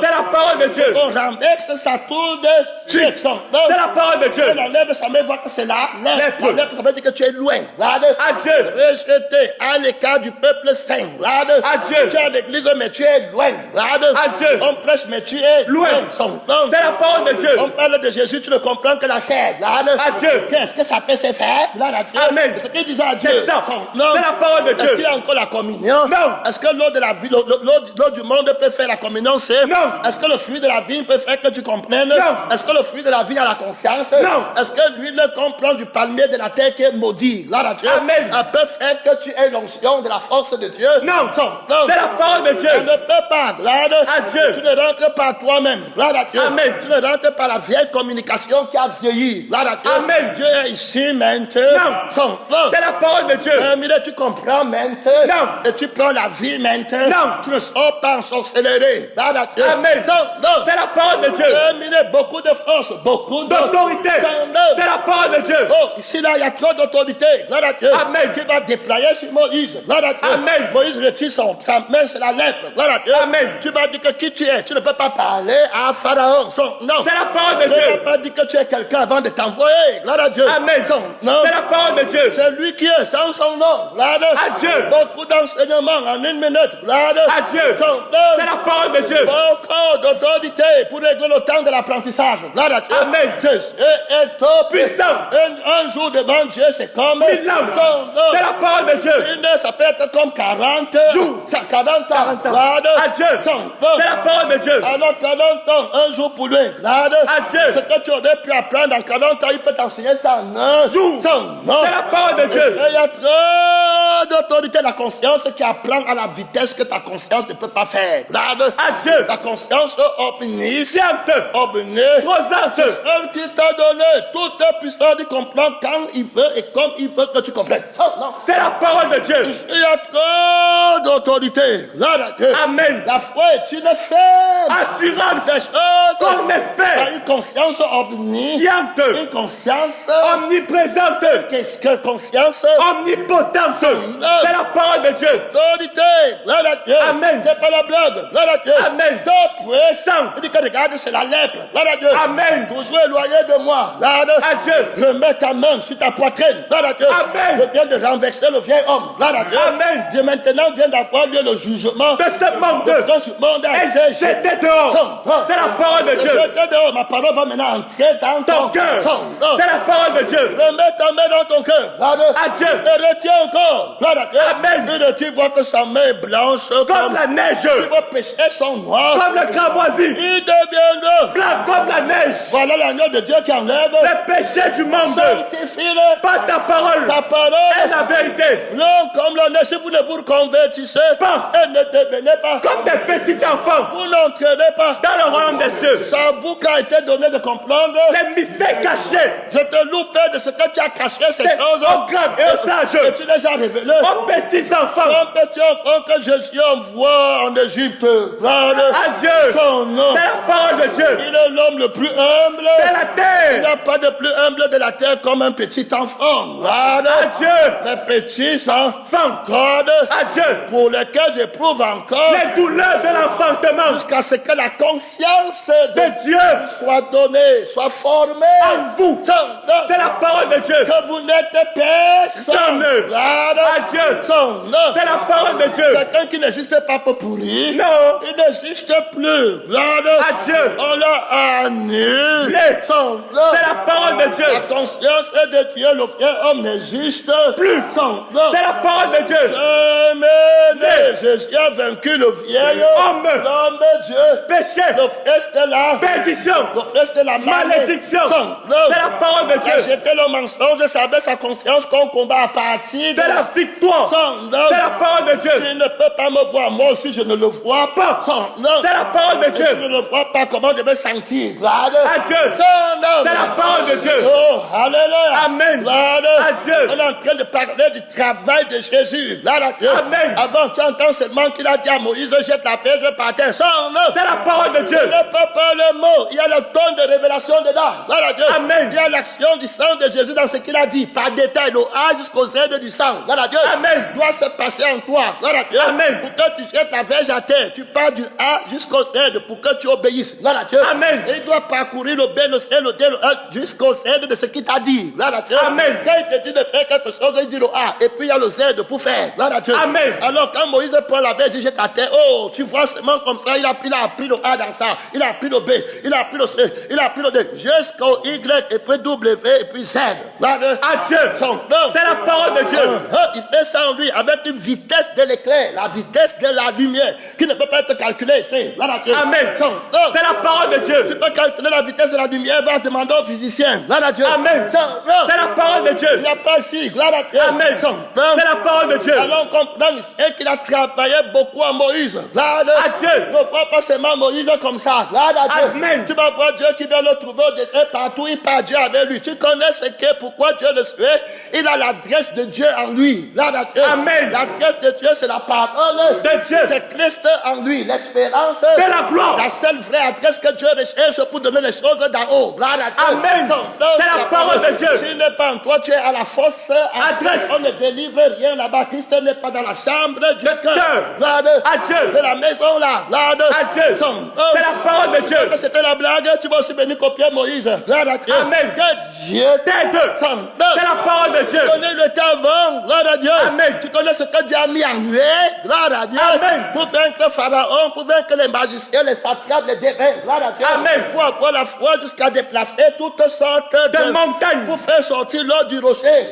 C'est la parole de Dieu. On renverse sa tour de C'est la parole de Dieu. On enlève sa main, voit que c'est là. Lèpre. La lèpre, ça veut dire que tu es loin. Gloire À Dieu. Rejeté à l'écart du peuple saint. Gloire À Dieu. Tu es à l'église, mais tu es loin. Gloire À Dieu. On prêche, mais tu es Loin. Son nom. C'est la parole de Dieu. On parle de Jésus, tu ne comprends que la chair. Gloire À Dieu. Qu'est-ce que ça peut se faire? Gloire à Dieu. Amen. Ce qu'il disait à Dieu. C'est ça. Son nom. C'est la parole de Est-ce Dieu. qu'il y a encore la communion? Non. Est-ce que l'eau de la vie, l'eau du monde peut faire la communion? C'est Non. Est-ce que le fruit de la vigne peut faire que tu comprennes? Non. Est-ce que le fruit de la vigne a la conscience? Non. Est-ce que l'huile qu'on prend du palmier de la terre qui est maudit? Gloire à Dieu. Amen. Elle peut faire que tu aies l'onction de la force de Dieu? Non. Son nom. C'est la parole de Dieu. Tu ne peux pas, gloire À Dieu. Tu ne rentres pas toi-même, gloire à Dieu. Amen. Tu ne rentres pas la vieille communication qui a vieilli, gloire à Dieu. Amen. Dieu est ici maintenant. Non. Son nom. C'est la parole de Dieu. Terminé, tu comprends maintenant. Non. Et tu prends la vie maintenant. Non. Tu ne sors pas en sorcellerie, gloire à Dieu. Amen. Son nom. C'est la parole de Dieu. Terminé, beaucoup de force, beaucoup D'autorité. Son nom. C'est la parole de Dieu. Oh, ici là, il y a trop d'autorité. Gloire à Dieu. Amen. Qui va déployer sur Moïse. Gloire à Dieu. Amen. Moïse retire sa main, c'est la lèpre. Gloire à Dieu. Amen. Tu m'as dit que qui tu es. Tu ne peux pas parler à Pharaon. Non. C'est la parole de Je n'ai Dieu. pas dit que tu es quelqu'un avant de t'envoyer. Gloire à Dieu. Amen. Non. C'est la parole de Dieu. C'est lui qui est sans son nom. Gloire À Dieu. Beaucoup d'enseignements en une minute. Gloire À Dieu. Son nom. C'est la parole de Dieu. Beaucoup d'autorité pour régler le temps de l'apprentissage. Gloire à Dieu. Amen. Jésus est trop Puissant. Un jour devant Dieu, c'est comme 1000 ans. son nom. C'est la parole de Dieu. Ça peut être comme 40 Jours. Ça, 40 ans. 40 ans. Gloire À Dieu. son nom. C'est la parole de Dieu. Alors 40 ans, un jour pour lui. Gloire À Dieu. Ce que tu aurais pu apprendre en 40 ans, il peut t'enseigner ça en un Jour. son nom. C'est la parole de Dieu. Et il y a trop d'autorité, la conscience qui apprend à la vitesse que ta conscience ne peut pas faire. Gloire À Dieu. La conscience omnisciente. Sciente. Omnisciente. Prosante. Un qui t'a donné toute puissance, il comprend quand il veut et comme il veut que tu comprennes. Oh, non. C'est la parole de Dieu. Il y a trop d'autorité. Gloire à Dieu. Amen. La foi est une ferme. Assurance. Des choses. Qu'on espère. Une conscience omnisciente. Sciente. Une conscience. Omniprésente. Qu'est-ce que conscience? Omnipotente. C'est la parole de Dieu. Autorité. Gloire à Dieu. Amen. C'est pas la blague. Gloire à Dieu. Amen. Tout puissant. Il dit que regarde, c'est la lèpre. Gloire à Dieu. Amen. Toujours éloigné de moi. Gloire À Dieu. Remets ta main sur ta poitrine. Gloire à Dieu. Amen. Je viens de renverser le vieil homme. Gloire à Dieu. Amen. Dieu maintenant vient d'avoir lieu le jugement. De ce monde. Dans ce monde a été Et j'étais dehors. C'est la parole de Dieu. J'étais dehors. Ma parole va maintenant entrer dans Ton cœur. son. C'est la parole de Dieu. Remets ta main dans ton cœur. À Dieu. Et retiens encore. Gloire à Dieu. Amen. Et tu vois que sa main est blanche Comme la neige. Si vos péchés sont noirs, Comme le cramoisi. il deviendra Blanc comme la neige. Voilà l'agneau de Dieu qui enlève Les péchés du monde. sanctifie-le Pas ta parole. ta Et parole. la vérité. Non, comme la neige, si vous ne vous reconvertissez Pas. et ne devenez pas, Comme des petits enfants. vous n'entrerez pas. Dans le royaume des cieux. C'est à vous qu'a été donné de comprendre. Les mystères cachés. Je te loue, Père, de ce que tu as caché ces C'est choses. aux grands et aux Et sages. tu les as révélées. Aux petits enfants. Un petit enfant que Jésus envoie en Égypte. Gloire À Dieu. son nom. C'est la parole de Dieu. Il est l'homme le plus humble. De la Il n'y terre. a pas de plus humble de la terre comme un petit enfant. Voilà. À Dieu. Les petits enfants, God, À Dieu. pour lesquels j'éprouve encore Les douleurs de l'enfantement. jusqu'à ce que la conscience De de Dieu. soit donnée, soit formée En vous. C'est la parole de Dieu. que vous n'êtes personne. Personne. Voilà. À Dieu. Son nom. C'est la parole de Dieu. Quelqu'un qui n'existe pas pour pourrir. Non. Il n'existe plus. Voilà. À Dieu. On l'a annulé. vérité. Son nom. C'est la parole de Dieu. La conscience est de Dieu, le fier homme n'existe plus. Son nom. C'est la parole de Dieu. Amen. Jésus a vaincu le vieil homme. L'homme de Dieu. Péché. Le frère de la Perdition. Le frère de la Malédiction. C'est la parole de Dieu. J'étais le mensonge, savait sa conscience qu'on combat à partir De la victoire. Son nom. C'est la parole de Dieu. S'il ne peut pas me voir, moi aussi je ne le vois pas. Son nom. C'est la parole de Dieu. Je ne le vois pas, comment je vais sentir? Gloire À Dieu. Son nom. C'est la parole de Dieu. Oh, alléluia. Amen. Gloire À Dieu. On est en train de parler du travail de Jésus. Gloire à Dieu. Amen. Avant, tu entends seulement qu'il a dit à Moïse, jette la pierre, je partais. Son nom. C'est la parole de Dieu. Il ne peut pas le mot. Il y a le ton de révélation dedans. Gloire à Dieu. Amen. Il y a l'action du sang de Jésus dans ce qu'il a dit. Par détail, le A jusqu'au Z du sang. Gloire à Dieu. Amen. Doit se passer en toi. Gloire à Dieu. Amen. Pour que tu jettes la verge à terre. Tu pars du A jusqu'au Z pour que tu obéisses. Gloire à Dieu. Amen. Et il doit parcourir le B, le C, le D, le A jusqu'au Z de ce qu'il t'a dit. Gloire à Dieu. Amen. Quand il te dit de faire quelque chose, il dit le A. Et puis il y a le Z pour faire. Gloire à Dieu. Amen. Alors quand Moïse prend la verge, il jette à terre. Oh, tu vois seulement comme ça. Il a pris le A dans ça. Il a pris le B. Il a pris le C. Il a pris le D. Jusqu'au Y et puis W et puis Z. Gloire À Dieu. Son nom. C'est la parole de Dieu. Il fait ça en lui avec une vitesse de l'éclair, la vitesse de la lumière qui ne peut pas être calculée ici. Là, Amen. C'est la parole de Dieu. Tu peux calculer la vitesse de la lumière, va demander au physicien. Là, Dieu. Amen. C'est la parole de Dieu. Il n'y a pas si. Là, Dieu. Amen. C'est la parole de Dieu. Alors on comprend ici qu'il a travaillé beaucoup à Moïse. Là, À Dieu. ne vois pas seulement Moïse comme ça. Là, Dieu. Amen. Tu vas voir Dieu qui vient le trouver au désert partout. Il part Dieu avec lui. Tu connais ce qu'est, pourquoi Dieu le suit. Il a l'adresse de Dieu en lui. Là, Dieu. Amen. L'adresse de Dieu, c'est la parole De Dieu. C'est Christ en lui. L'espérance De la gloire. La seule vraie adresse que Dieu recherche pour donner les choses d'en haut. Là, Dieu. Amen. C'est la parole de Dieu. S'il n'est pas en toi, tu es à la fausse Adresse. On ne délivre rien là-bas. Christ n'est pas dans la chambre du cœur. cœur. À Dieu. De la maison là. À Dieu. C'est la parole de Dieu. Que c'était la blague, tu vas aussi venir copier Moïse. Gloire à Dieu. Amen. Que Dieu t'aide. C'est la parole de Dieu. Tu connais le temps avant. Gloire à Dieu. Amen. Tu connais ce que Dieu a mis en lui. Gloire à Dieu. Amen. Pour vaincre Pharaon, pour vaincre les magiciens, les satrapes, les dévins. Gloire à Dieu. Amen. Pour avoir la foi jusqu'à déplacer toutes sortes De montagnes. Pour faire sortir l'eau du rocher.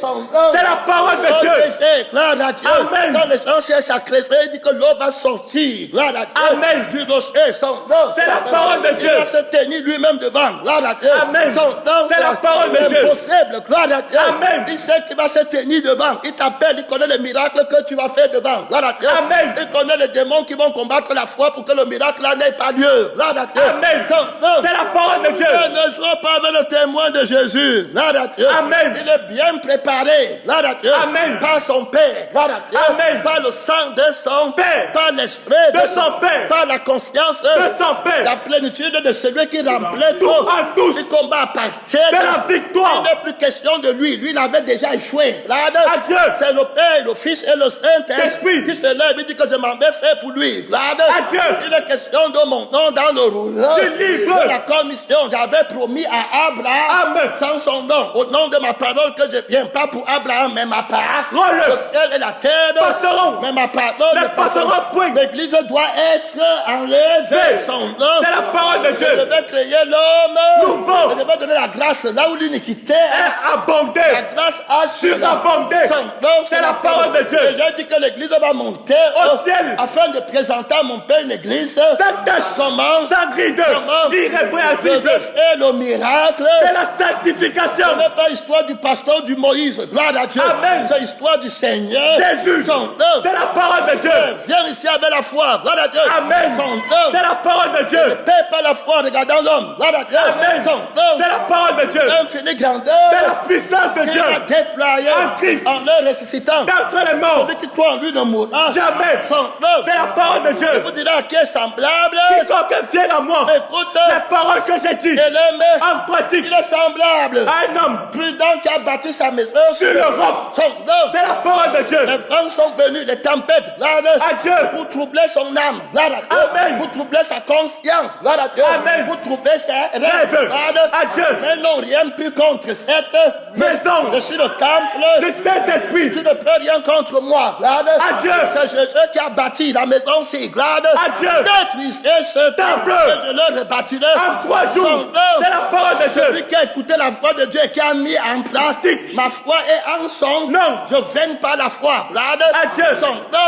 C'est la parole de Dieu. Gloire à Dieu. Amen. Quand les gens cherchent à creuser, il dit que l'eau va sortir. Gloire à Dieu. Amen. Du rocher, son nom. C'est la parole de Dieu. Il va se tenir lui-même devant. Gloire à Dieu. Amen. Son nom, C'est la parole de Dieu. Impossible. Gloire à Dieu. Amen. Il sait qu'il va se tenir devant. Il t'appelle, il connaît les miracles que tu vas faire devant. Gloire à Dieu. Amen. Il connaît les démons qui vont combattre la foi pour que le miracle là n'ait pas lieu. Gloire à Dieu. Amen. Son nom. C'est la parole de Dieu. Ne joue pas avec le témoin de Jésus. Gloire à Dieu. Amen. Il est bien préparé. Gloire à Dieu. Amen. Par son Père. Gloire à Dieu. Amen. Par le sang de son Père. Par l'esprit De son Père. Par la conscience De son Père. La plénitude de celui qui remplit Tout en tous. Il combat à partir De la victoire. Il n'est plus question de lui. Lui, il avait déjà échoué. Là, À Dieu. c'est le Père, le Fils et le Saint-Esprit Esprit. qui se lève et dit que je m'en vais faire pour lui. Là, À Dieu. il est question de mon nom dans le rouleau. Du livre. De la commission. J'avais promis à Abraham, Amen. sans son nom, au nom de ma parole que je viens, pas pour Abraham, mais ma parole. Le ciel et la terre passeront. mais ma parole Ne passeront point. L'église doit être enlevée. Son nom. C'est la parole de Dieu. Je devais créer l'homme Nouveau. Je devais donner la grâce là où l'iniquité Est abondé. la grâce a Surabondé. Son nom, C'est la parole de Dieu. Et j'ai dit que l'église va monter Au ciel. afin de présenter à mon Père une église Sans tache. Comment? Sans ride. Comment? Je Irrépréhensible. vais faire le miracle De la Ce sanctification. n'est pas l'histoire du pasteur du Moïse. Gloire à Dieu. Amen. C'est l'histoire du Seigneur. Jésus. Son nom. C'est la parole de Dieu. Viens ici avec la foi. Gloire à Dieu. Amen. Son nom. C'est la parole de Dieu. Ne paie pas la foi en regardant l'homme. Gloire à Dieu. Amen. Son nom. C'est la parole de Dieu. L'infinie grandeur. De la puissance de Qu'il Dieu. a déployé En Christ. en leur ressuscitant. D'entre les morts. Celui qui croit en lui ne mourra Jamais. Son nom. C'est la parole de Je Dieu. vous dirai qui est semblable. Quiconque vient à moi. Écoute. Les paroles que j'ai dites. Et l'aime. En pratique. Il est semblable. Un homme. Prudent qui a bâti sa maison Sur le roc. Son nom. C'est la parole de Dieu. Les vents sont venus, les tempêtes, gloire À Dieu. pour troubler son âme, gloire à Dieu, Amen. pour troubler sa conscience, gloire à Dieu, Amen. pour troubler ses rêves, Rêve. gloire À Dieu. Mais non, rien plus contre cette Maison. Je suis le temple De Saint-Esprit. Tu ne peux rien contre moi, gloire À Dieu. C'est Jésus qui a bâti la maison, c'est gloire À Dieu. Détruisez ce temple, Temple. et je le rebâtirai En 3 jours. Son nom. C'est la parole de Dieu. Celui qui a écouté la voix de Dieu et qui a mis en pratique. Ma foi est en son nom. Je viens par la foi. À Dieu.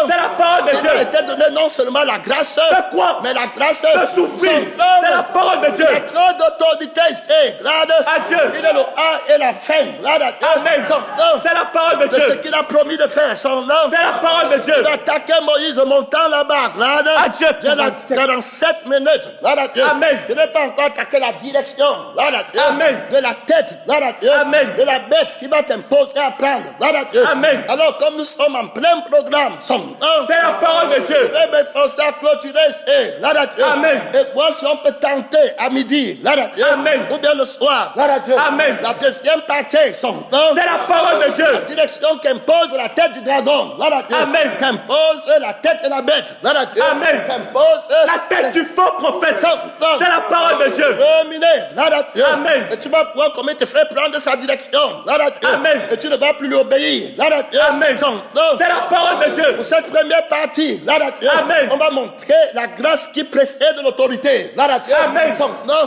C'est la parole de Dieu. Il a été donné non seulement la grâce, de quoi? Mais la grâce de souffrir. C'est la parole de Dieu. Il y a trop d'autorité ici. À Dieu. Il est le A et la fin. Amen. C'est la parole de Dieu. C'est ce qu'il a promis de faire. Son nom. C'est la parole de Dieu. Il a attaqué Moïse montant là-bas. À Dieu. Il y a 47 minutes. Amen. Il n'est pas encore attaqué la direction. Amen. De la tête. Amen. De la bête qui va t'imposer à prendre. Amen. Alors, comme nous sommes en plein programme, c'est la parole de Dieu. Je vais m'efforcer à clôturer. Amen. Et voir si on peut tenter à midi. Amen. Ou bien le soir. Amen. La deuxième partie, c'est la parole de Dieu. La direction qu'impose la tête du dragon. Amen. Qu'impose la tête de la bête. Amen. Qu'impose la tête du faux prophète. C'est la parole de Dieu. Amen. Et tu vas voir comment il te fait prendre sa direction. Amen. Et tu ne vas plus lui obéir. Amen. C'est la parole de Dieu. Pour cette première partie, Amen. On va montrer la grâce qui précède l'autorité. Amen.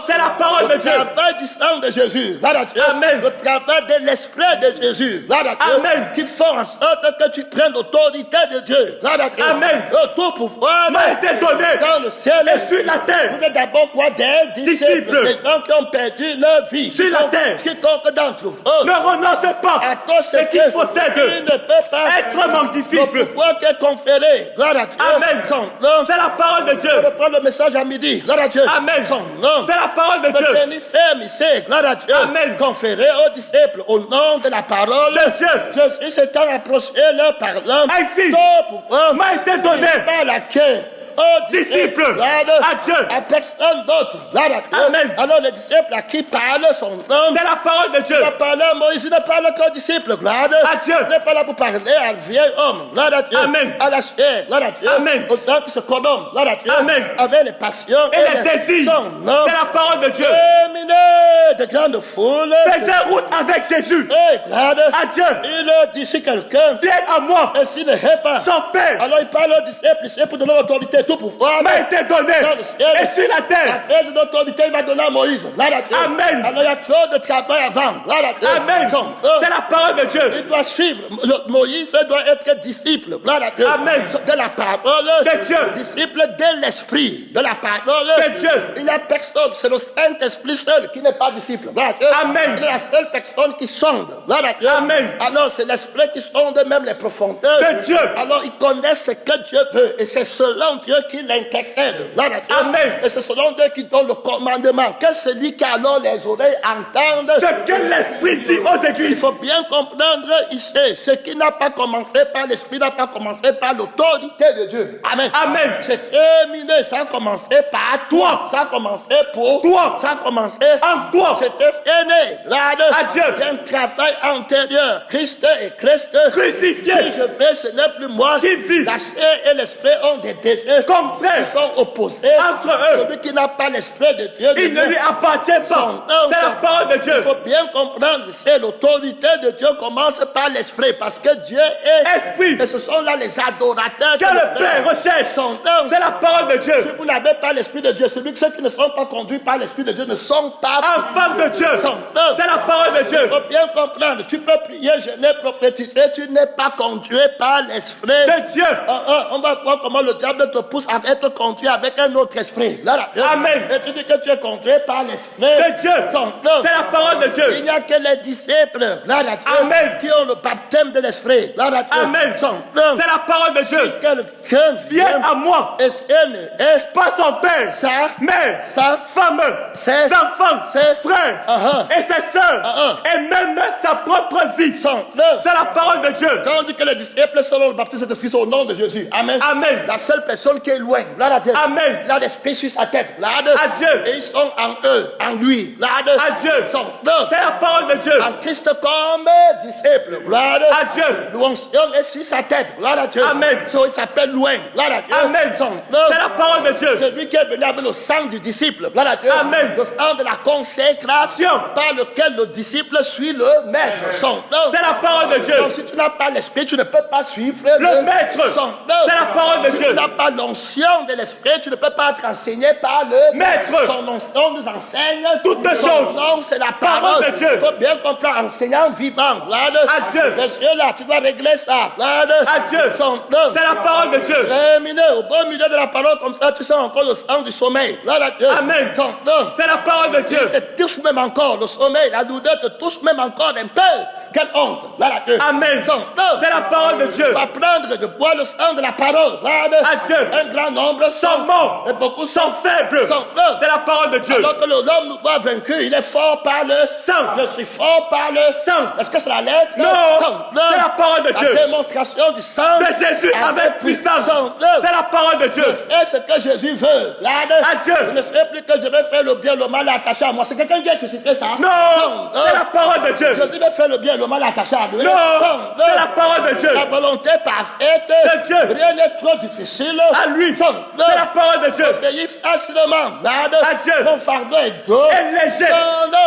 C'est la parole de Dieu. Le travail du sang de Jésus. Amen. Le travail de l'esprit de Jésus. Amen. Qui font en sorte que tu prennes l'autorité de Dieu. Amen. Le tout pouvoir m'a été donné dans le ciel et sur la terre. Vous êtes d'abord quoi? Des disciples. Des gens qui ont perdu leur vie. Sur la terre. Quiconque d'entre vous ne renonce pas à tout ce qu'il possède. Il ne peut pas être mon disciple. Le pouvoir qui est conféré. Amen. C'est la parole de Dieu. Je vais prendre le message à midi. Amen. C'est la parole de Dieu. Tenir ferme ici. Amen. Conféré aux disciples au nom de la parole de Dieu. Jésus s'étant approché leur parlant. Ainsi, tout pouvoir m'a été donné par laquelle aux disciples, à Dieu, à personne d'autre. Amen. Alors les disciples à qui parle son nom. C'est la parole de Dieu. Il a parlé à Moïse, il ne parle qu'aux disciples. À Dieu. Il n'est pas là pour parler à un vieil homme. Amen. À la chair. Amen. Aux gens qui se condamnent. Amen. Avec les passions et les désirs. C'est la parole de Dieu. Terminé de grandes foules. Faisait route avec Jésus. À Dieu. Il dit si quelqu'un viens à moi. Et s'il ne hait pas. Son Père. Alors il parle aux disciples. C'est pour donner l'autorité. Tout pouvoir m'a été donné et sur la terre. La de d'autorité, il va donner à Moïse. Amen. Alors il y a trop de travail avant. Amen. C'est la parole de Dieu. Il doit suivre. Moïse doit être disciple. Amen. De la parole de Dieu. Disciple de l'esprit. De la parole de Dieu. Il n'y a personne. C'est le Saint-Esprit seul qui n'est pas disciple. Amen. Il est la seule personne qui sonde. Amen. Alors c'est l'esprit qui sonde même les profondeurs de Dieu. Alors il connaît ce que Dieu veut. Et c'est selon Dieu qu'il intercède. Amen. Et c'est selon Dieu qui donne le commandement. Que celui qui a alors les oreilles entende ce que l'Esprit dit aux églises. Il faut bien comprendre ici. Ce qui n'a pas commencé par l'Esprit n'a pas commencé par l'autorité de Dieu. Amen. Amen. C'est terminé. Ça a commencé par toi. Ça a commencé pour toi. Ça a commencé en toi. C'était fini. À Dieu. Il y a un travail antérieur. Christ et Christ crucifié. Si je fais, ce n'est plus moi qui vis. La chair et l'esprit ont des désirs contraires. Ils sont opposés entre eux. Celui qui n'a pas l'esprit de Dieu, il ne lui appartient pas. C'est la parole de Dieu. Il faut bien comprendre, c'est l'autorité de Dieu commence par l'esprit, parce que Dieu est esprit. Et ce sont là les adorateurs que le Père recherche. C'est la parole de Dieu. Si vous n'avez pas l'esprit de Dieu, ceux qui ne sont pas conduits par l'esprit de Dieu ne sont pas enfants de Dieu. C'est la parole de Dieu. Il faut bien comprendre. Tu peux prier, jeûner, prophétiser, tu n'es pas conduit par l'esprit de Dieu. On va voir comment le diable te pousse à être conduit avec un autre esprit. Amen. Et tu dis que tu es conduit par l'esprit de Dieu. C'est la parole de Dieu. Il n'y a que les disciples Amen. qui ont le baptême de l'esprit. Amen. C'est la parole de Dieu. Si quelqu'un vient à moi, et est pas son père, sa mère, sa femme, ses enfants, ses frères et ses sœurs, et même sa propre vie. C'est la parole de Dieu. Quand on dit que les disciples selon le baptême de l'esprit sont au nom de Jésus. Amen. Amen. La seule personne qui est loin. Amen. Il a l'esprit sur sa tête. À Dieu. Et ils sont en eux, en lui. À Dieu. C'est la parole de Dieu. En Christ comme disciple. À Dieu. L'onction est sur sa tête. Amen. Il s'appelle loin. Amen. C'est la parole de Dieu. C'est lui qui est venu avec le sang du disciple. Amen. Le sang de la consécration. l'administration par lequel le disciple suit le maître. Son nom. C'est la parole de Dieu. Donc si tu n'as pas l'esprit, tu ne peux pas suivre Le maître. Son nom. C'est la parole de Si Dieu. tu n'as pas l'onction de l'esprit, tu ne peux pas être enseigné par le Maître. Son onction nous enseigne toutes les Son choses. nom, c'est la Parole parole de Dieu. Il faut bien comprendre, enseignant vivant. À Dieu. Là, tu dois régler ça. À Dieu. Son nom. C'est la parole de Dieu. Terminé. Au beau milieu de la parole, comme ça, tu sens encore le sang du sommeil. Dieu. Amen. Son nom. C'est la parole de Dieu. Il te touche même encore, le sommeil, la douleur te touche même encore un peu. Quelle honte. Dieu. Amen. Son nom. C'est la parole de Dieu. Va prendre de boire le sang de la parole. À Dieu. Un grand nombre Sont morts. Et beaucoup Sont faibles. Son nom. C'est la parole de Dieu. Alors que l'homme nous voit vaincu, il est fort par le sang. Je suis fort par le sang. Est-ce que c'est la lettre? Non. C'est la parole de Dieu. La démonstration du sang De Jésus avec puissance. C'est la parole de Dieu. Et ce que Jésus veut. À Dieu. Je ne sais plus que je vais faire le bien, le mal attaché à moi. C'est quelqu'un qui a crucifié ça? Non. C'est la parole de Dieu. Jésus veut faire le bien, le mal attaché à lui. Non. C'est la parole de Dieu. La volonté parfaite de Dieu. Rien n'est trop difficile. À lui. C'est la parole de Dieu. Obéir facilement. À Dieu. Mon fardeau est doux. Et léger.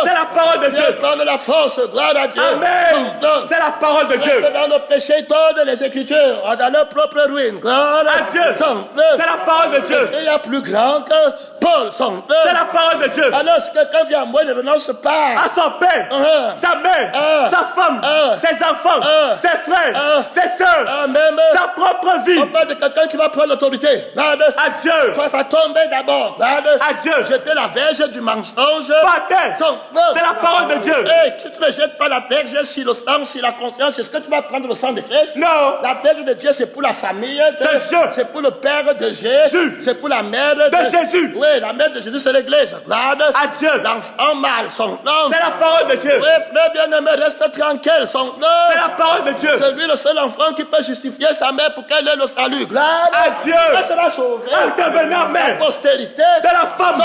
C'est la parole de Dieu. Prendre la force. Gloire à Dieu. Amen. C'est la parole de Dieu. Dans nos péchés, tordent les Écritures, dans leur propre ruine. Gloire à Dieu. C'est la parole de Dieu. Il y a plus grand que Paul. C'est la parole de Dieu. Alors, si quelqu'un vient à moi, ne renonce pas à son père, sa mère, sa femme, ses enfants, ses frères, ses soeurs, même sa propre vie. On parle de quelqu'un qui va prendre l'autorité. À Dieu. Tu vas tomber d'abord. À Dieu. Jeter la verge du mensonge. C'est la parole de Dieu. Hey, tu ne jettes pas la verge sur le sang, sur la conscience. Est-ce que tu vas prendre le sang de Christ? Non. La verge de Dieu, c'est pour la famille de Dieu. C'est pour le père de Jésus. C'est pour la mère de Jésus. Oui, la mère de Jésus, c'est l'église. À Dieu. L'enfant mâle, son nom. C'est la parole de Dieu. Oui, frère bien-aimé, reste tranquille, son nom. C'est la parole de Dieu. C'est lui le seul enfant qui peut justifier sa mère pour qu'elle ait le salut. À Dieu. Elle sera sauvée. En devenant mère. La postérité de la femme.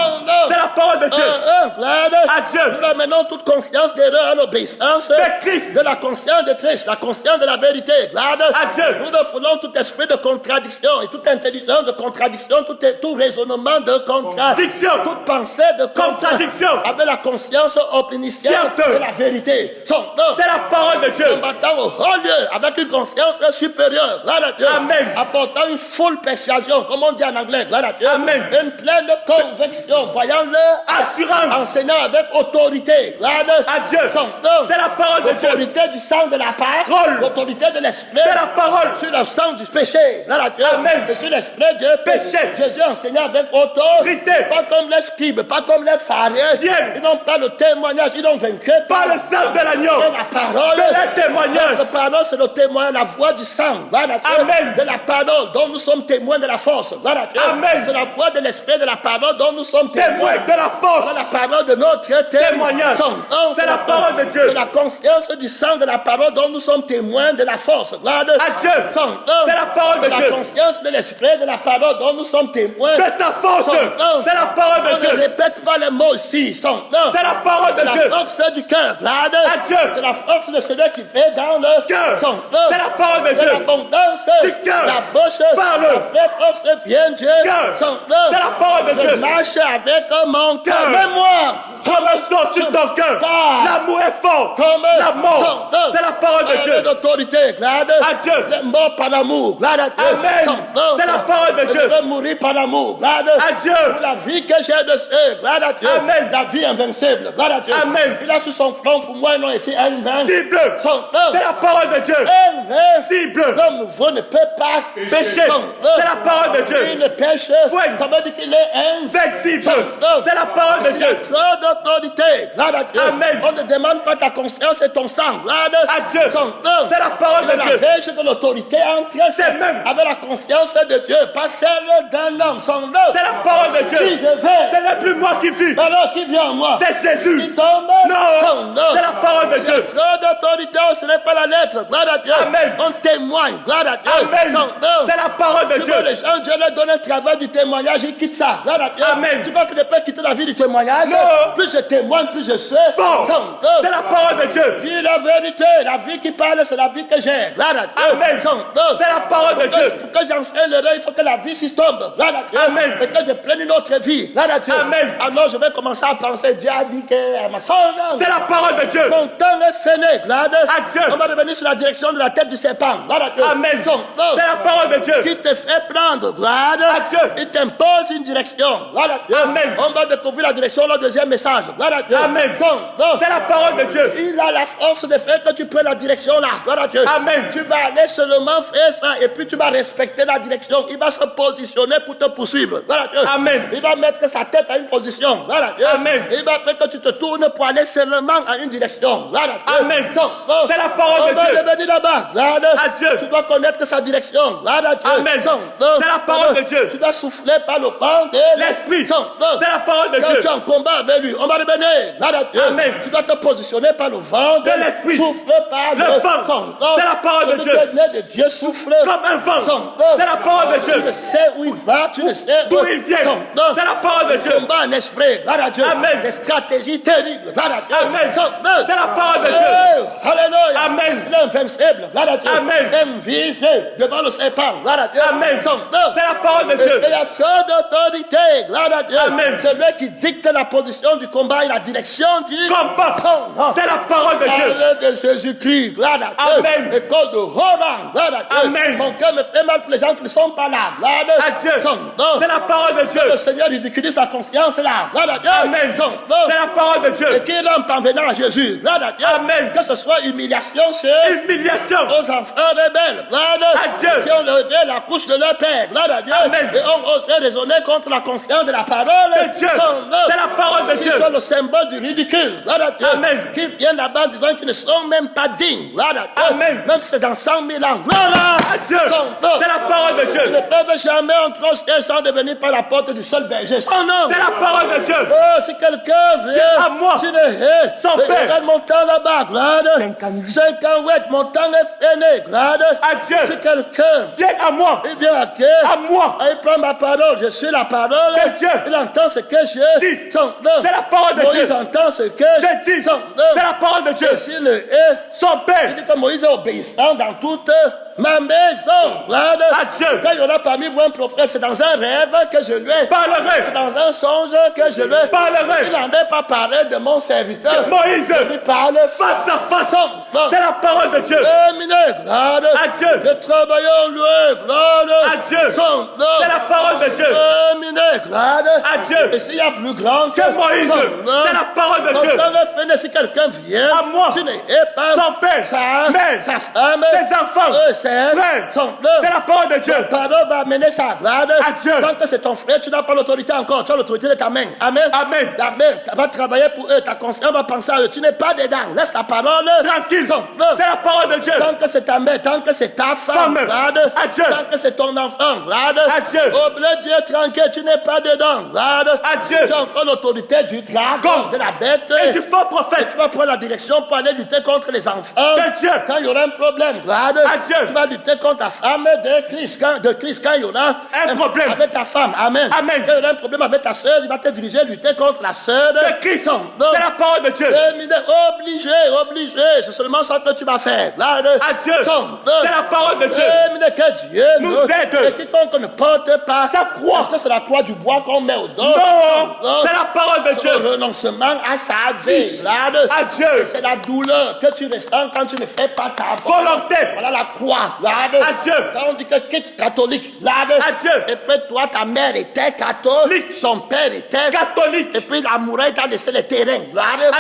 C'est la parole de Dieu. À Dieu. Nous amenons toute conscience d'erreur à l'obéissance de Christ. De la conscience de Christ, la conscience de la vérité. À Dieu. Nous refoulons tout esprit de contradiction et toute intelligence de contradiction, tout raisonnement de contradiction, toute pensée de contradiction, avec la conscience omnisciente de la vérité. C'est la parole de Dieu. Combattant au haut lieu avec une conscience supérieure. Amen. Apportant une full persuasion, comme on dit en anglais. Amen. Une pleine conviction, voyant leur assurance, enseignant avec autorité. À Dieu. C'est la parole de Dieu. L'autorité du sang de la parole. L'autorité de l'esprit. De la parole. Sur le sang du péché. Amen. Et sur l'esprit du péché. Jésus enseignait avec autorité. Pas comme les scribes, pas comme les pharisiens. Ils n'ont pas le témoignage, ils n'ont vaincu par le sang de l'agneau. La parole. De la témoignage. La parole, c'est le témoin, la voix du sang. Amen. De la parole dont nous sommes témoins de la force. Amen. C'est la voix de l'esprit de la parole dont nous sommes témoins de la force. C'est la parole de notre témoignage. C'est la parole de Dieu. C'est la conscience du sang de la parole dont nous sommes témoins de la force. À Dieu. C'est la parole de Dieu. C'est la conscience de l'esprit de la parole dont nous sommes témoins de sa force. C'est la parole de Dieu. On ne répète pas les mots ici. C'est la parole de Dieu. C'est la force du cœur. À Dieu. C'est la force de celui qui fait dans le cœur. C'est la parole de Dieu. L'abondance du cœur. La bouche parle. La force vient Dieu. C'est la parole de Dieu. Je marche avec mon cœur. Mais moi, comme un sang sur ton cœur. L'amour est fort. Comme la mort. C'est la parole de Dieu. D'autorité. À Dieu. Les morts par l'amour. Amen. C'est la parole de Dieu. Je veux mourir par l'amour. À Dieu. Pour la vie que j'ai de Dieu. Amen. La vie invincible. Amen. Il a sur son front pour moi, ils ont été invincible. C'est la parole de Dieu. Invincible. L'homme nouveau ne peut pas pécher. C'est la parole de Dieu. Il ne pêche. Ça veut dire qu'il est invincible. C'est la parole de Dieu. Trop d'autorité. Amen. On ne demande pas ta conscience et ton sang. À Dieu. C'est la parole de Dieu. La verge de l'autorité entre ses mains avec la conscience de Dieu, pas celle d'un homme. C'est la parole de Dieu. Si je vais, ce n'est plus moi qui vis. Alors qui vient en moi? C'est Jésus. Il tombe. Non. C'est la parole de Dieu. Trop d'autorité, ce n'est pas la lettre. Gloire à Dieu. Amen. On témoigne. Gloire à Dieu. Amen. C'est la parole de Dieu. Les gens, Dieu leur donne un travail du témoignage, ils quittent ça. Gloire à Dieu. Amen. Tu crois que ne peut quitter la vie du témoignage? Non. Plus je témoigne, plus je sais. Fort. C'est la parole de Dieu. Dis la vérité. La vie qui parle, c'est la vie que j'ai. Amen. C'est la parole de Dieu. Pour que j'enseigne le rêve, il faut que la vie s'y tombe. Amen. Et que je prenne une autre vie. Amen. Alors je vais commencer à penser. Dieu a dit que ma soeur. C'est la parole de Dieu. Mon temps est fini. Adieu. On va revenir sur la direction de la tête du serpent. Amen. C'est la parole de Dieu. Qui te fait prendre. Adieu. Il t'impose une direction. Amen. On va découvrir la direction, le deuxième message. Amen. C'est la parole de Dieu. Il a la force de faire que tu prennes la direction là. Amen. Tu vas aller seulement faire ça et puis tu vas respecter la direction. Il va se positionner pour te poursuivre. Amen. Il va mettre sa tête à une position. Amen. Il va faire que tu te tournes pour aller seulement à une direction. Amen. C'est la parole de Dieu. Revenir là-bas. Adieu. Tu dois connaître sa direction. Amen. C'est la parole de Dieu. Tu dois souffler par le vent de l'esprit. C'est la parole de Dieu. Tu es en combat avec lui. On va revenir. Amen. Tu dois te positionner par le vent de l'esprit. Souffle par le vent. C'est la parole de Dieu. De Dieu souffle comme un vent. C'est la parole de Dieu. Tu ne sais où il va, tu ne sais d'où il vient. C'est la parole de Dieu. Combat en esprit. Amen. Des stratégies terribles. Amen. C'est la parole de Dieu. Alléluia. Amen. Il est invincible. Amen. Invisible devant le serpent. Amen. C'est la parole de Dieu. Il y a trop d'autorité. Amen. C'est lui qui dicte la position du combat et la direction du combat. C'est la parole de Dieu. Parole de Jésus-Christ. Amen. École de Horan. Amen. Mon cœur me fait mal pour les gens qui ne sont pas là. Adieu. C'est la parole de Dieu. Le Seigneur ridiculise sa conscience là. Amen. C'est la parole de Dieu. Et qu'il en parvenant à Jésus. Amen. Que ce soit humiliation humiliation aux enfants rebelles. Adieu. Qui ont levé la couche de leur père. Amen. Et ont osé raisonner contre la conscience de la parole de Dieu. C'est la parole de Dieu. Qui sont le symbole du ridicule. Amen. Qui viennent là-bas en disant qu'ils ne sont même pas dignes. Amen. Même si c'est dans 100 000 ans. Adieu. C'est la parole de Dieu. Ils ne peuvent jamais entrer au ciel sans devenir par la porte du seul berger. Oh non. C'est la parole de Dieu. Oh, si quelqu'un vient à moi, tu ne hais. Son père. Regarde mon temps là-bas. 58, mon temps est fini. Adieu. Si quelqu'un vient à moi, il vient à qui? À moi. Il prend ma parole. Je suis la parole de Dieu. Il entend ce que je dis. C'est la parole de Dieu. Moïse entend ce que je dis. C'est la parole de Dieu. S'il le hait, son père. Il dit que Moïse est obéissant dans toute ma maison. Adieu. Quand il y aura parmi vous un prophète, c'est dans un rêve que je lui parlerai. C'est dans un songe que je lui parlerai. Il n'en est pas parlé de mon serviteur. Moïse. Je lui parle face à face. C'est la parole de Dieu. Adieu. Je travaille en lui. Adieu. C'est la parole de Dieu. Adieu. Et s'il y a plus grand que Moïse, c'est la parole de Dieu. Si quelqu'un vient à moi, tu n'es pas son père, sa mère, sa femme, ses enfants, frère, c'est la parole de Dieu. Ta parole va amener sa grade. Adieu. Tant que c'est ton frère, tu n'as pas l'autorité encore. Tu as l'autorité de ta main. Amen. Amen. Ta main, tu vas travailler pour eux. Ta conscience va penser à eux. Tu n'es pas dedans. Laisse ta parole tranquille. C'est la parole de Dieu. Tant que c'est ta mère, tant que c'est ta femme, Adieu. Tant que c'est ton enfant, Adieu. Au blé Dieu tranquille, tu n'es pas dedans. Adieu. Tu as encore l'autorité du dragon, de la bête et du faux prophète. Tu vas prendre la direction pour aller lutter contre les enfants. De Dieu. Quand il y aura un problème, Adieu. Tu vas lutter contre ta femme de Christ. Quand il y aura un problème avec ta femme, amen. Amen. Quand il y aura un problème avec ta soeur, il va te diriger lutter contre la soeur de Christ. C'est la parole de Dieu. Obligé. C'est seulement ça que tu vas faire. Adieu. C'est la parole de Dieu. Que Dieu nous aide. Et quiconque ne porte pas sa croix. Est-ce que c'est la croix du bois qu'on met au dos? Non. C'est la parole de Dieu. Le renoncement à sa vie. Adieu. C'est la douleur que tu ressens quand tu ne fais pas ta volonté. Voilà la croix. Adieu. Quand on dit que quitte catholique. Adieu. Et puis toi, ta mère était catholique. Ton père était catholique. Et puis l'amoureux t'a laissé le terrain.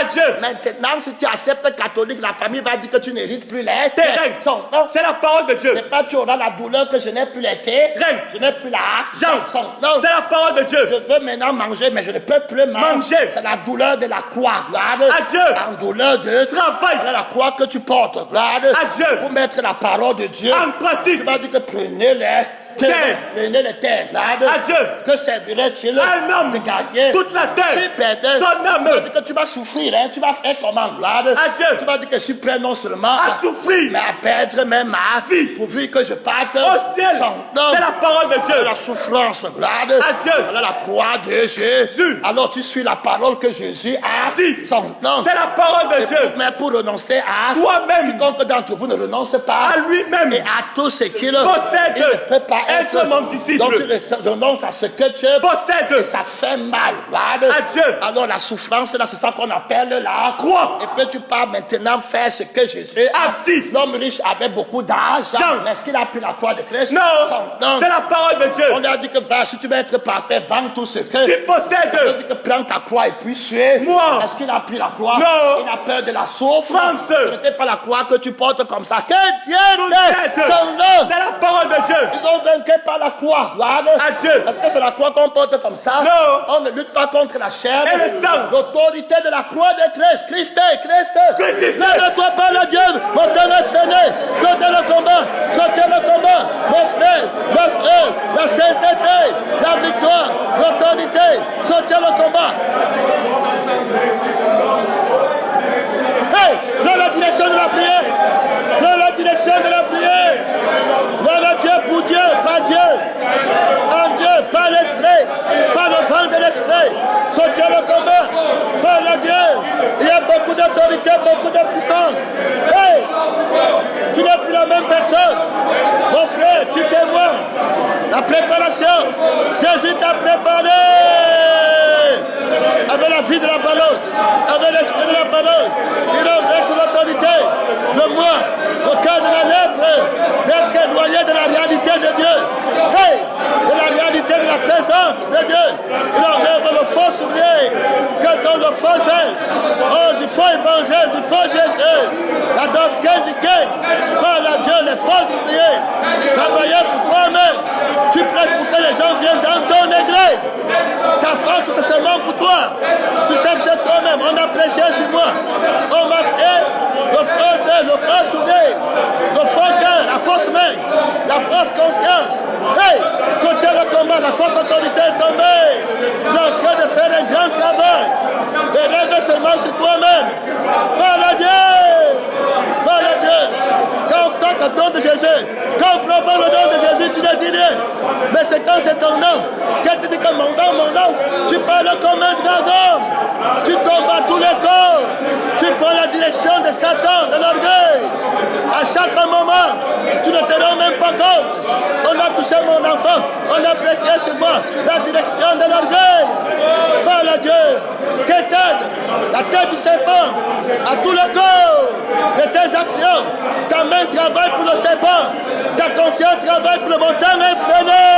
Adieu. Maintenant, si tu acceptes catholique, la famille va dire que tu n'hérites plus les terrains. C'est la parole de Dieu. C'est pas tu auras la douleur que je n'ai plus les terrains. Je n'ai plus l'argent. C'est la parole de Dieu. Je veux maintenant manger, mais je ne peux plus manger. C'est la douleur de la croix. Adieu. La douleur de travail. C'est la croix que tu portes. Adieu. Pour mettre la parole de Dieu en pratique. Tu vas dire que prenez-les. terre. Prenez les terres. À Dieu. Que servirait-il Un homme de gagner toute la terre. tu perdais Son âme. que tu vas souffrir, hein, tu vas faire comment? À Dieu. Tu vas dire que je suis prêt non seulement À souffrir. mais à perdre même ma vie, pourvu que je parte Au ciel. C'est la parole de Dieu. la souffrance. À Dieu. Voilà la croix de Jésus. Alors tu suis la parole que Jésus a dit. Son nom. C'est la parole de Dieu. Mais pour renoncer à toi-même, quiconque d'entre vous ne renonce pas à lui-même et à tout ce qu'il possède, il ne peut pas être mon disciple. Donc tu renonces à ce que tu possède. Ça fait mal. À Dieu. Alors la souffrance là, c'est ça qu'on appelle la croix. Et puis tu pars maintenant faire ce que Jésus a dit. L'homme riche avait beaucoup d'argent. Est-ce qu'il a pris la croix de Christ? Non. C'est la parole de Dieu. On lui a dit que va, si tu veux être parfait, vends tout ce que tu possèdes. On lui a dit que prends ta croix et puis suis. Moi. Est-ce qu'il a pris la croix? Non. Il a peur de la souffrance. Ce n'était pas la croix que tu portes comme ça. Que Dieu t'aide. C'est la parole de Dieu. Ils ont vaincu par la croix. À Dieu. Est-ce que c'est la croix qu'on porte comme ça? Non. On ne lutte pas contre la chair et le sang. L'autorité de la croix de Christ. Christ. Lève-toi par la Dieu. Mon temps est fini. Sautez le combat. Mon frère, la sainteté, la victoire, l'autorité. Sautez le combat. Hey, dans la direction de la prière. Dans la direction de la prière. Voilà Dieu pour Dieu, par Dieu. En Dieu, par l'esprit, par le vent de l'esprit. Sautez le combat. Par la Dieu. Il y a beaucoup d'autorité, beaucoup de puissance. Hey, tu n'es plus la même personne. Mon frère, tu te vois. La préparation. Jésus t'a préparé. Avec la vie de la parole, avec l'esprit de la parole, il renverse l'autorité, le moi, au cœur de la lèpre, d'être éloigné de la réalité de Dieu, hey, de la réalité de la présence de Dieu. Il enlève le faux soulier, que dans le faux zèle, du faux évangile, du faux Jésus, la doctrine du gain, par la Dieu, les faux oubliés, travailler pour toi-même, tu prêches pour que les gens viennent dans ton église. Ta force, c'est seulement pour toi. Tu cherches toi-même. On a prêché sur moi. On m'a fait le faux soudé, le faux cœur, la fausse main, la fausse conscience. Hey, sautez le combat, la fausse autorité est tombée. Tu es en train de faire un grand travail. Et rêve seulement sur toi-même. Par la Dieu. Par la Dieu. Quand on toque le don de Jésus, quand on propose le don de Jésus, tu ne dis rien. Mais c'est quand c'est ton nom, quand tu dis que mon nom, tu parles comme un dragon. Tu tombes à tous les corps. Tu prends la direction de Satan, de l'orgueil. À chaque moment, tu ne te rends même pas compte. On a touché mon enfant, on a pressé sur moi la direction de l'orgueil. Par la Dieu, que t'aide la tête du serpent à tout le corps de tes actions. Ta main travaille pour le serpent, ta conscience travaille pour le montagne infernal.